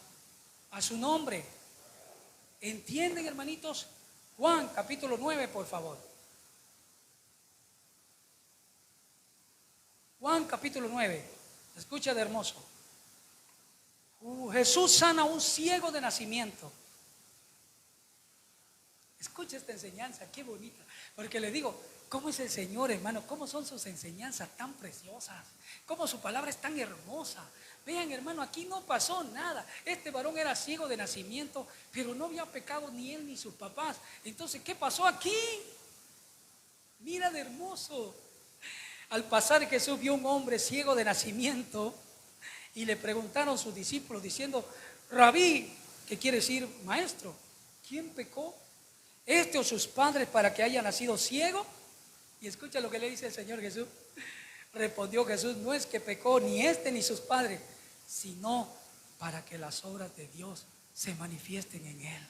A su nombre. ¿Entienden, hermanitos? Juan capítulo 9, por favor. Juan capítulo 9. Escucha de hermoso. Jesús sana a un ciego de nacimiento. Escucha esta enseñanza, qué bonita. Porque le digo, ¿cómo es el Señor, hermano? ¿Cómo son sus enseñanzas tan preciosas? ¿Cómo su palabra es tan hermosa? Vean, hermano, aquí no pasó nada. Este varón era ciego de nacimiento, pero no había pecado ni él ni sus papás. Entonces, ¿qué pasó aquí? tan hermoso. Al pasar Jesús vio un hombre ciego de nacimiento y le preguntaron sus discípulos diciendo: Rabí, que quiere decir maestro, ¿quién pecó? ¿Este o sus padres para que haya nacido ciego? Y escucha lo que le dice el Señor Jesús. Respondió Jesús: no es que pecó ni este ni sus padres, sino para que las obras de Dios se manifiesten en él.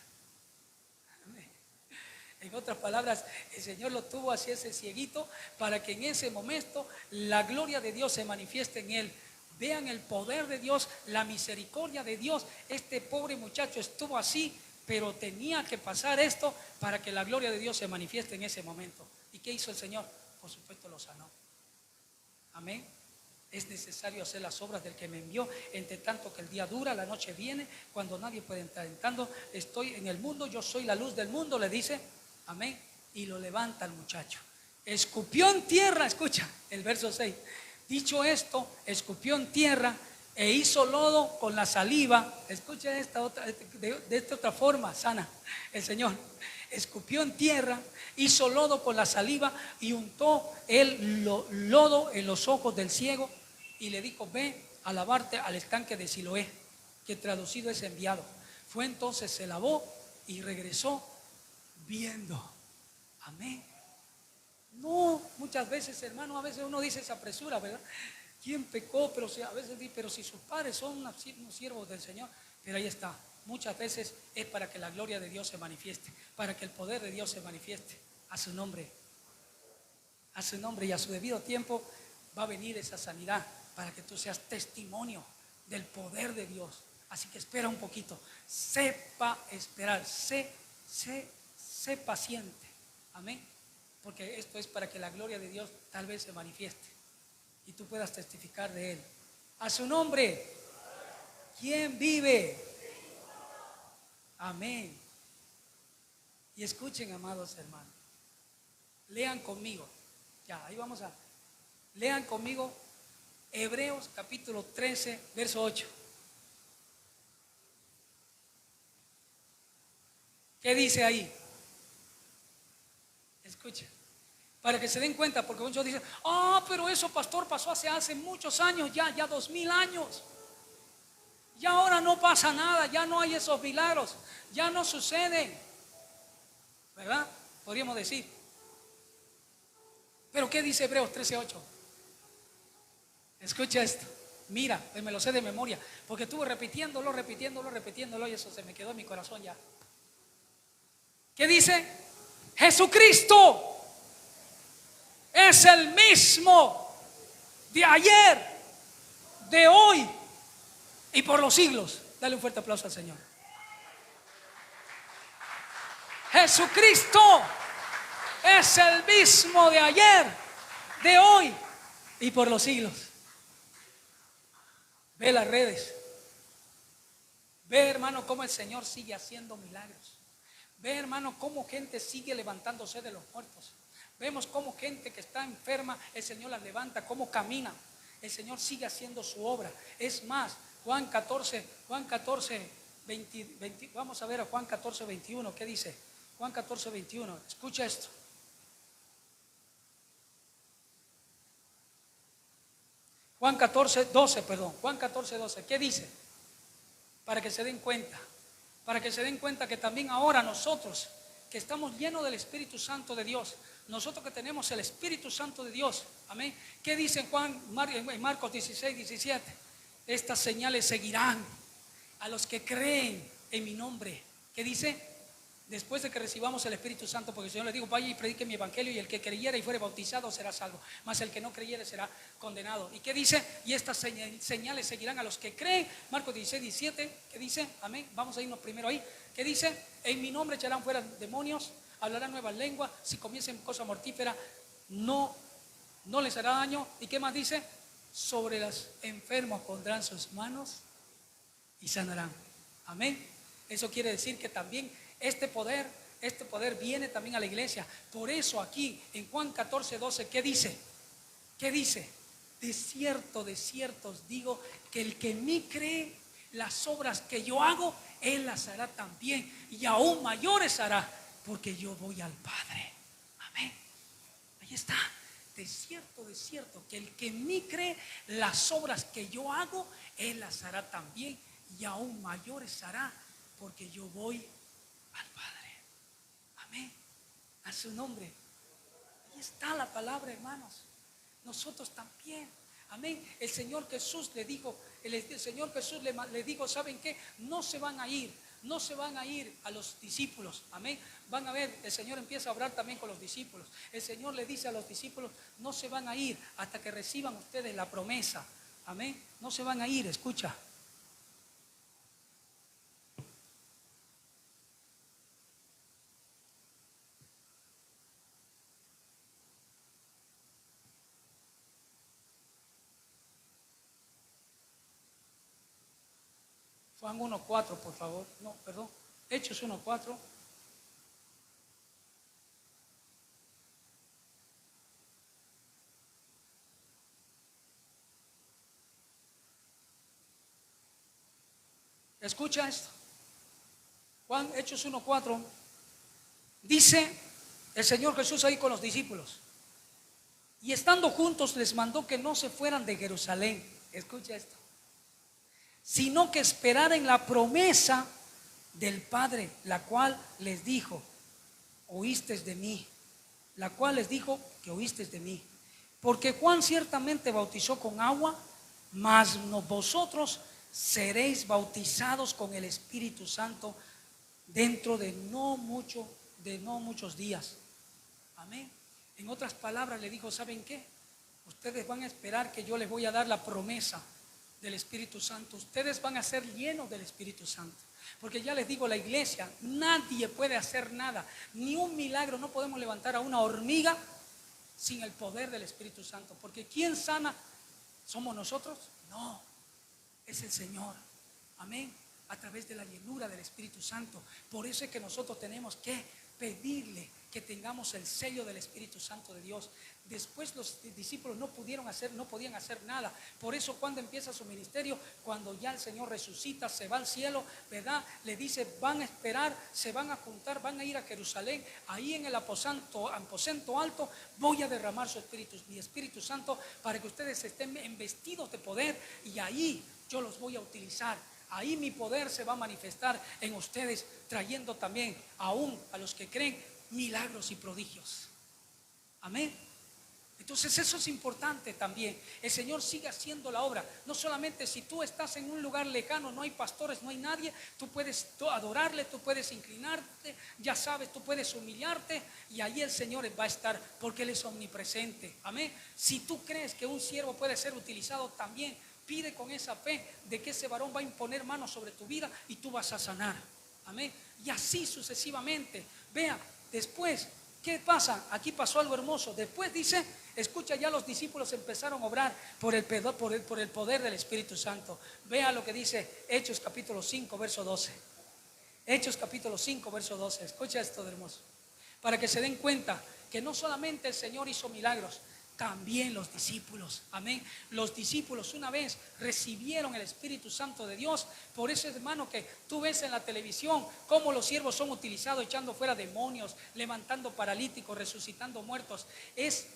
En otras palabras, el Señor lo tuvo así, ese cieguito, para que en ese momento la gloria de Dios se manifieste en él. Vean el poder de Dios, la misericordia de Dios. Este pobre muchacho estuvo así, pero tenía que pasar esto para que la gloria de Dios se manifieste en ese momento. ¿Y qué hizo el Señor? Por supuesto lo sanó. Amén. Es necesario hacer las obras del que me envió, entre tanto que el día dura, la noche viene, cuando nadie puede entrar. En tanto estoy en el mundo, yo soy la luz del mundo, le dice. Amén. Y lo levanta el muchacho. Escupió en tierra, escucha el verso 6. Dicho esto, escupió en tierra e hizo lodo con la saliva. Escucha de esta otra forma sana el Señor. Escupió en tierra, hizo lodo con la saliva y untó el lodo en los ojos del ciego y le dijo: ve a lavarte al estanque de Siloé, que traducido es enviado. Fue entonces, se lavó y regresó viendo. Amén. No, muchas veces, hermano, a veces uno dice, se apresura, ¿verdad? ¿Quién pecó? Pero si, a veces dice, pero si sus padres son unos siervos del Señor. Pero ahí está. Muchas veces es para que la gloria de Dios se manifieste, para que el poder de Dios se manifieste. A su nombre. A su nombre y a su debido tiempo va a venir esa sanidad para que tú seas testimonio del poder de Dios. Así que espera un poquito. Sepa esperar. Sé paciente. Amén. Porque esto es para que la gloria de Dios tal vez se manifieste y tú puedas testificar de Él. A su nombre. ¿Quién vive? Amén. Y escuchen, amados hermanos. Lean conmigo. Ya, ahí vamos a. Lean conmigo Hebreos capítulo 13, verso 8. ¿Qué dice ahí? Escuchen, para que se den cuenta, porque muchos dicen: pero eso, pastor, pasó hace muchos años, ya 2000 años. Ya ahora no pasa nada, ya no hay esos milagros, ya no suceden, ¿verdad? Podríamos decir. Pero ¿qué dice Hebreos 13:8? Escucha esto. Mira, me lo sé de memoria, porque estuve repitiéndolo y eso se me quedó en mi corazón ya. ¿Qué dice? Jesucristo es el mismo de ayer, de hoy y por los siglos. Dale un fuerte aplauso al Señor. Jesucristo es el mismo de ayer, de hoy y por los siglos. Ve las redes. Ve, hermano, cómo el Señor sigue haciendo milagros. Ve, hermano, cómo gente sigue levantándose de los muertos. Vemos cómo gente que está enferma, el Señor la levanta, cómo camina. El Señor sigue haciendo su obra. Es más, Juan 14, 20, vamos a ver a Juan 14, 21, ¿qué dice? Juan 14, 21, escucha esto. Juan 14, 12, ¿qué dice? Para que se den cuenta. Para que se den cuenta que también ahora nosotros, que estamos llenos del Espíritu Santo de Dios, nosotros que tenemos el Espíritu Santo de Dios, amén. ¿Qué dice en Marcos 16, 17? Estas señales seguirán a los que creen en mi nombre. ¿Qué dice? Después de que recibamos el Espíritu Santo, porque el Señor le dijo: vaya y predique mi evangelio, y el que creyera y fuere bautizado será salvo, mas el que no creyere será condenado. ¿Y qué dice? Y estas señales seguirán a los que creen. Marcos 16, 17, ¿qué dice? Amén. Vamos a irnos primero ahí. ¿Qué dice? En mi nombre echarán fuera demonios, hablarán nuevas lenguas, si comiesen cosa mortífera no les hará daño. ¿Y qué más dice? Sobre los enfermos pondrán sus manos y sanarán. Amén. Eso quiere decir que también este poder viene también a la iglesia. Por eso aquí en Juan 14, 12, ¿qué dice? ¿Qué dice? De cierto os digo que el que en mí cree, las obras que yo hago, él las hará también, y aún mayores hará, porque yo voy al Padre. Amén. Ahí está. de cierto, que el que en mí cree, las obras que yo hago, él las hará también, y aún mayores hará, porque yo voy al Padre. Amén. A su nombre. Ahí está la palabra, hermanos. Nosotros también. Amén. El Señor Jesús le dijo, el Señor Jesús le dijo, ¿saben qué? No se van a ir a los discípulos. Amén. Van a ver, el Señor empieza a hablar también con los discípulos. El Señor le dice a los discípulos, no se van a ir hasta que reciban ustedes la promesa. Amén. No se van a ir, escucha. Juan 1:4, por favor. No, perdón. Hechos 1:4. Escucha esto. Juan, Hechos 1:4. Dice el Señor Jesús ahí con los discípulos. Y estando juntos les mandó que no se fueran de Jerusalén. Escucha esto. Sino que esperaran la promesa del Padre, la cual les dijo, oísteis de mí. La cual les dijo que oísteis de mí. Porque Juan ciertamente bautizó con agua, mas vosotros seréis bautizados con el Espíritu Santo dentro de no muchos días. Amén. En otras palabras le dijo, ¿saben qué? Ustedes van a esperar que yo les voy a dar la promesa del Espíritu Santo. Ustedes van a ser llenos del Espíritu Santo. Porque ya les digo, la iglesia, nadie puede hacer nada, ni un milagro. No podemos levantar a una hormiga sin el poder del Espíritu Santo. Porque ¿quién sana? ¿Somos nosotros? No, es el Señor. Amén. A través de la llenura del Espíritu Santo. Por eso es que nosotros tenemos que pedirle que tengamos el sello del Espíritu Santo de Dios. Después los discípulos no podían hacer nada. Por eso cuando empieza su ministerio, cuando ya el Señor resucita, se va al cielo, ¿verdad? Le dice, van a esperar, se van a juntar, van a ir a Jerusalén. Ahí en el aposento alto voy a derramar mi Espíritu Santo, para que ustedes estén investidos de poder, y ahí yo los voy a utilizar. Ahí mi poder se va a manifestar en ustedes, trayendo también aún a los que creen milagros y prodigios. Amén. Entonces eso es importante también. El Señor sigue haciendo la obra. No solamente si tú estás en un lugar lejano, no hay pastores, no hay nadie, tú puedes adorarle, tú puedes inclinarte, ya sabes, tú puedes humillarte, y ahí el Señor va a estar, porque Él es omnipresente. Amén. Si tú crees que un siervo puede ser utilizado, también pide con esa fe de que ese varón va a imponer manos sobre tu vida y tú vas a sanar. Amén. Y así sucesivamente. Vea, después, ¿qué pasa? Aquí pasó algo hermoso. Después dice, escucha, ya los discípulos empezaron a obrar por el poder del Espíritu Santo. Vea lo que dice Hechos capítulo 5, verso 12. Hechos capítulo 5, verso 12. Escucha esto de hermoso. Para que se den cuenta que no solamente el Señor hizo milagros, también los discípulos. Amén. Los discípulos una vez recibieron el Espíritu Santo de Dios. Por eso, hermano, que tú ves en la televisión cómo los siervos son utilizados echando fuera demonios, levantando paralíticos, resucitando muertos.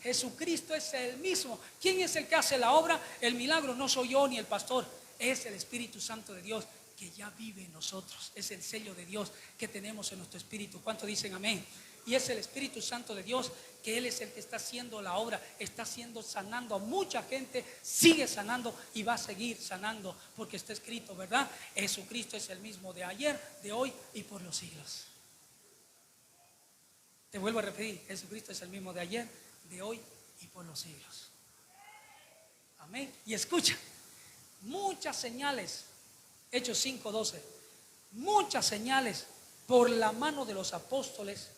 Jesucristo es el mismo. ¿Quién es el que hace la obra? El milagro no soy yo ni el pastor, es el Espíritu Santo de Dios, que ya vive en nosotros. Es el sello de Dios que tenemos en nuestro espíritu. ¿Cuánto dicen amén? Y es el Espíritu Santo de Dios, que Él es el que está haciendo la obra, está sanando a mucha gente, sigue sanando y va a seguir sanando, porque está escrito, ¿verdad? Jesucristo es el mismo de ayer, de hoy y por los siglos. Te vuelvo a repetir, Jesucristo es el mismo de ayer, de hoy y por los siglos. Amén. Y escucha, muchas señales, Hechos 5:12, muchas señales por la mano de los apóstoles.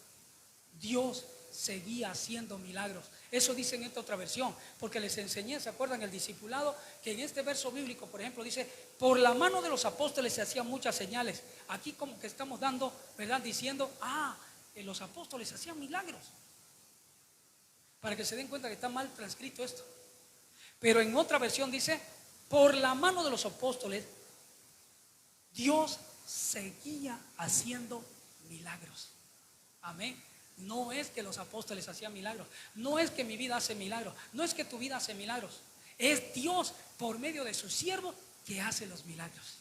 Dios seguía haciendo milagros. Eso dice en esta otra versión, porque les enseñé, ¿se acuerdan? El discipulado, que en este verso bíblico, por ejemplo, dice, por la mano de los apóstoles se hacían muchas señales. Aquí como que estamos dando, ¿verdad? Diciendo, los apóstoles hacían milagros. Para que se den cuenta que está mal transcrito esto. Pero en otra versión dice, por la mano de los apóstoles, Dios seguía haciendo milagros. Amén. No es que los apóstoles hacían milagros, no es que mi vida hace milagros, no es que tu vida hace milagros. Es Dios por medio de su siervo que hace los milagros.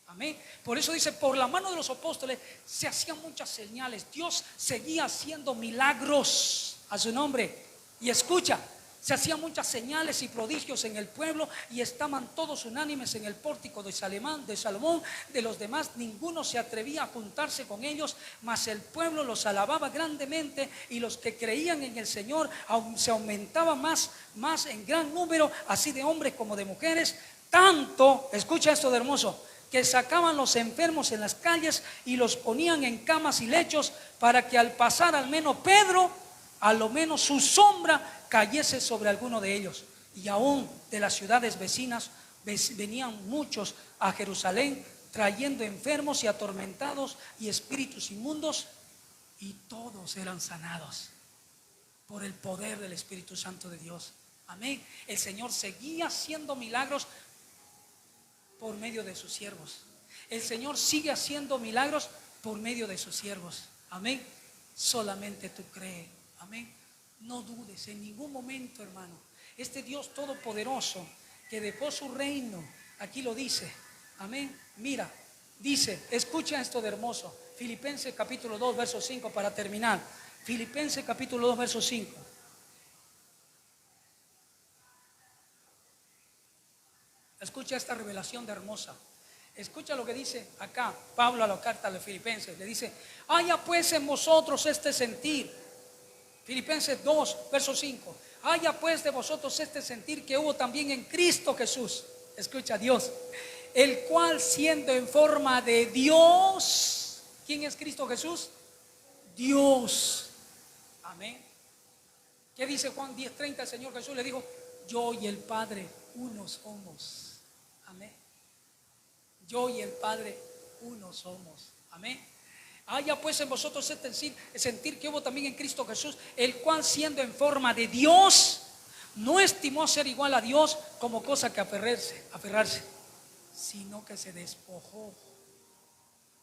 Amén. Por eso dice, por la mano de los apóstoles se hacían muchas señales. Dios seguía haciendo milagros a su nombre. Y escucha, se hacían muchas señales y prodigios en el pueblo y estaban todos unánimes en el pórtico de Salomón. De los demás ninguno se atrevía a juntarse con ellos, mas el pueblo los alababa grandemente, y los que creían en el Señor se aumentaba más en gran número, así de hombres como de mujeres, tanto, escucha esto de hermoso, que sacaban los enfermos en las calles y los ponían en camas y lechos, para que al pasar al menos Pedro, a lo menos su sombra cayese sobre alguno de ellos. Y aún de las ciudades vecinas venían muchos a Jerusalén, trayendo enfermos y atormentados y espíritus inmundos, y todos eran sanados por el poder del Espíritu Santo de Dios. Amén. El Señor seguía haciendo milagros por medio de sus siervos. El Señor sigue haciendo milagros por medio de sus siervos. Amén. Solamente tú crees. Amén. No dudes en ningún momento, hermano. Este Dios todopoderoso que dejó su reino, aquí lo dice. Amén. Mira, dice, escucha esto de hermoso. Filipenses capítulo 2, verso 5 para terminar. Filipenses capítulo 2, verso 5. Escucha esta revelación de hermosa. Escucha lo que dice acá Pablo a la carta a los filipenses. Le dice, haya pues en vosotros este sentir. Filipenses 2, verso 5. Haya pues de vosotros este sentir que hubo también en Cristo Jesús. Escucha, Dios, el cual siendo en forma de Dios. ¿Quién es Cristo Jesús? Dios. Amén. ¿Qué dice Juan 10:30? El Señor Jesús le dijo, yo y el Padre uno somos. Amén. Yo y el Padre uno somos. Amén. Haya pues en vosotros este sentir que hubo también en Cristo Jesús, el cual siendo en forma de Dios, no estimó ser igual a Dios como cosa que aferrarse, sino que se despojó.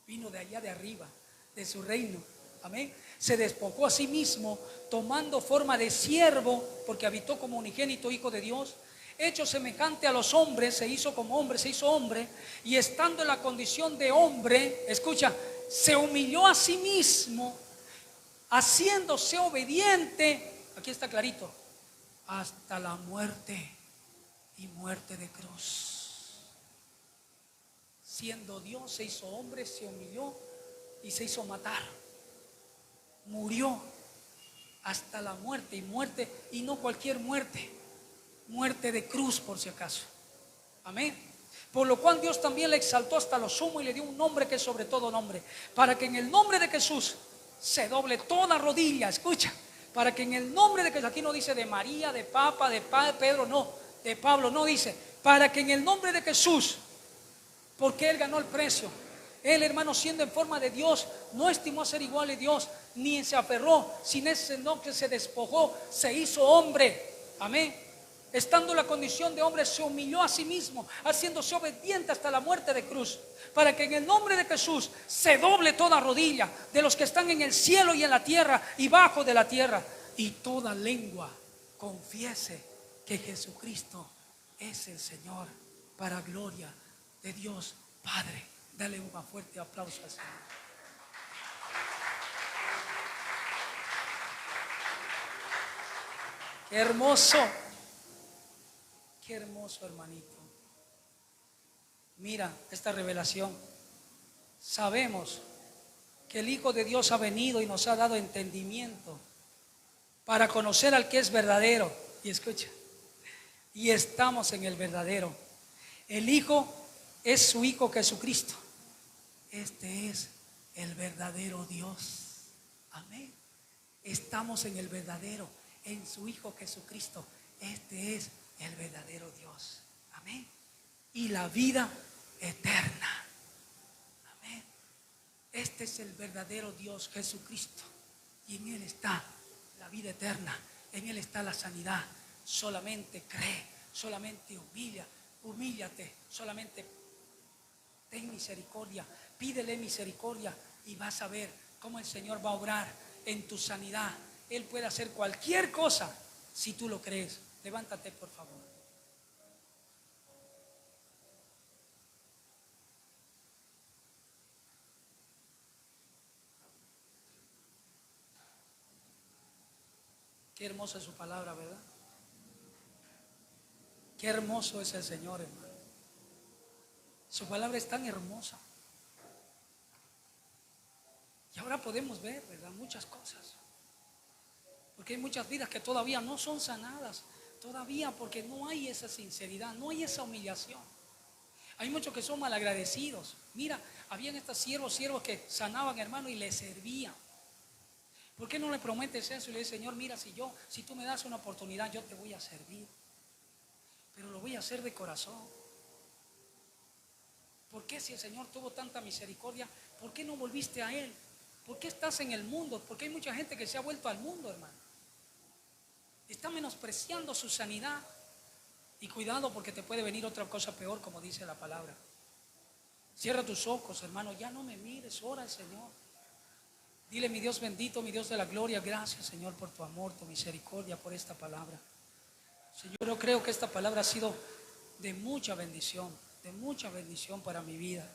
Vino de allá de arriba, de su reino. Amén. Se despojó a sí mismo, tomando forma de siervo, porque habitó como unigénito Hijo de Dios. Hecho semejante a los hombres, se hizo como hombre, se hizo hombre, y estando en la condición de hombre, escucha, se humilló a sí mismo, haciéndose obediente, aquí está clarito, hasta la muerte, y muerte de cruz. Siendo Dios, se hizo hombre, se humilló y se hizo matar. Murió hasta la muerte, y no cualquier muerte, muerte de cruz por si acaso. Amén. Por lo cual Dios también le exaltó hasta lo sumo y le dio un nombre que es sobre todo nombre, para que en el nombre de Jesús se doble toda rodilla. Escucha, para que en el nombre de Jesús, aquí no dice de María, de Papa, de Pedro, no, de Pablo, no dice, para que en el nombre de Jesús, porque Él ganó el precio. Él, hermano, siendo en forma de Dios, no estimó ser igual a Dios, ni se aferró, sino que se despojó, se hizo hombre. Amén. Estando en la condición de hombre, se humilló a sí mismo, haciéndose obediente hasta la muerte de cruz, para que en el nombre de Jesús se doble toda rodilla de los que están en el cielo y en la tierra y bajo de la tierra, y toda lengua confiese que Jesucristo es el Señor, para gloria de Dios Padre. Dale un fuerte aplauso al Señor. Qué hermoso. Qué hermoso, hermanito. Mira esta revelación. Sabemos que el Hijo de Dios ha venido y nos ha dado entendimiento para conocer al que es verdadero. Y escucha, y estamos en el verdadero. El Hijo es su Hijo Jesucristo. Este es el verdadero Dios. Amén. Estamos en el verdadero, en su Hijo Jesucristo. Este es el verdadero Dios. Amén. Y la vida eterna. Amén. Este es el verdadero Dios, Jesucristo. Y en Él está la vida eterna. En Él está la sanidad. Solamente cree, solamente humíllate, solamente ten misericordia, pídele misericordia, y vas a ver cómo el Señor va a obrar en tu sanidad. Él puede hacer cualquier cosa si tú lo crees. Levántate, por favor. Qué hermosa es su palabra, ¿verdad? Qué hermoso es el Señor, hermano. Su palabra es tan hermosa. Y ahora podemos ver, ¿verdad? Muchas cosas. Porque hay muchas vidas que todavía no son sanadas. Todavía porque no hay esa sinceridad, no hay esa humillación. Hay muchos que son malagradecidos. Mira, habían estos siervos que sanaban, hermano, y le servían. ¿Por qué no le prometes eso y le dices, Señor, mira, si tú me das una oportunidad, yo te voy a servir? Pero lo voy a hacer de corazón. ¿Por qué si el Señor tuvo tanta misericordia, por qué no volviste a Él? ¿Por qué estás en el mundo? Porque hay mucha gente que se ha vuelto al mundo, hermano. Está menospreciando su sanidad. Y cuidado porque te puede venir otra cosa peor, como dice la palabra. Cierra tus ojos, hermano, ya no me mires, ora al Señor. Dile, mi Dios bendito, mi Dios de la gloria, gracias, Señor, por tu amor, tu misericordia, por esta palabra. Señor, yo creo que esta palabra ha sido de mucha bendición para mi vida.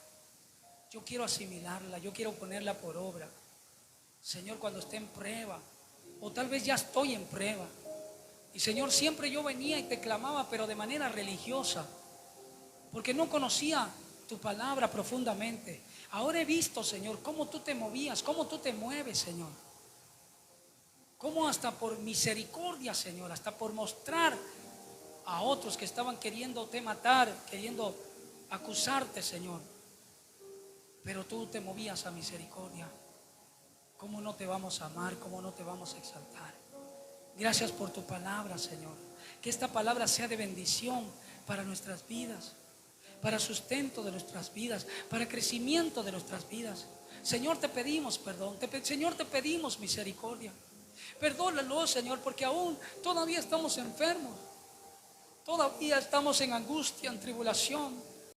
Yo quiero asimilarla, yo quiero ponerla por obra. Señor, cuando esté en prueba, o tal vez ya estoy en prueba. Y Señor, siempre yo venía y te clamaba, pero de manera religiosa, porque no conocía tu palabra profundamente. Ahora he visto, Señor, cómo tú te movías, cómo tú te mueves, Señor. Cómo hasta por misericordia, Señor, hasta por mostrar a otros que estaban queriéndote matar, queriendo acusarte, Señor. Pero tú te movías a misericordia. ¿Cómo no te vamos a amar? ¿Cómo no te vamos a exaltar? Gracias por tu palabra, Señor. Que esta palabra sea de bendición para nuestras vidas, para sustento de nuestras vidas, para crecimiento de nuestras vidas. Señor, te pedimos perdón. Señor, te pedimos misericordia. Perdónalo, Señor, porque aún todavía estamos enfermos. Todavía estamos en angustia, en tribulación.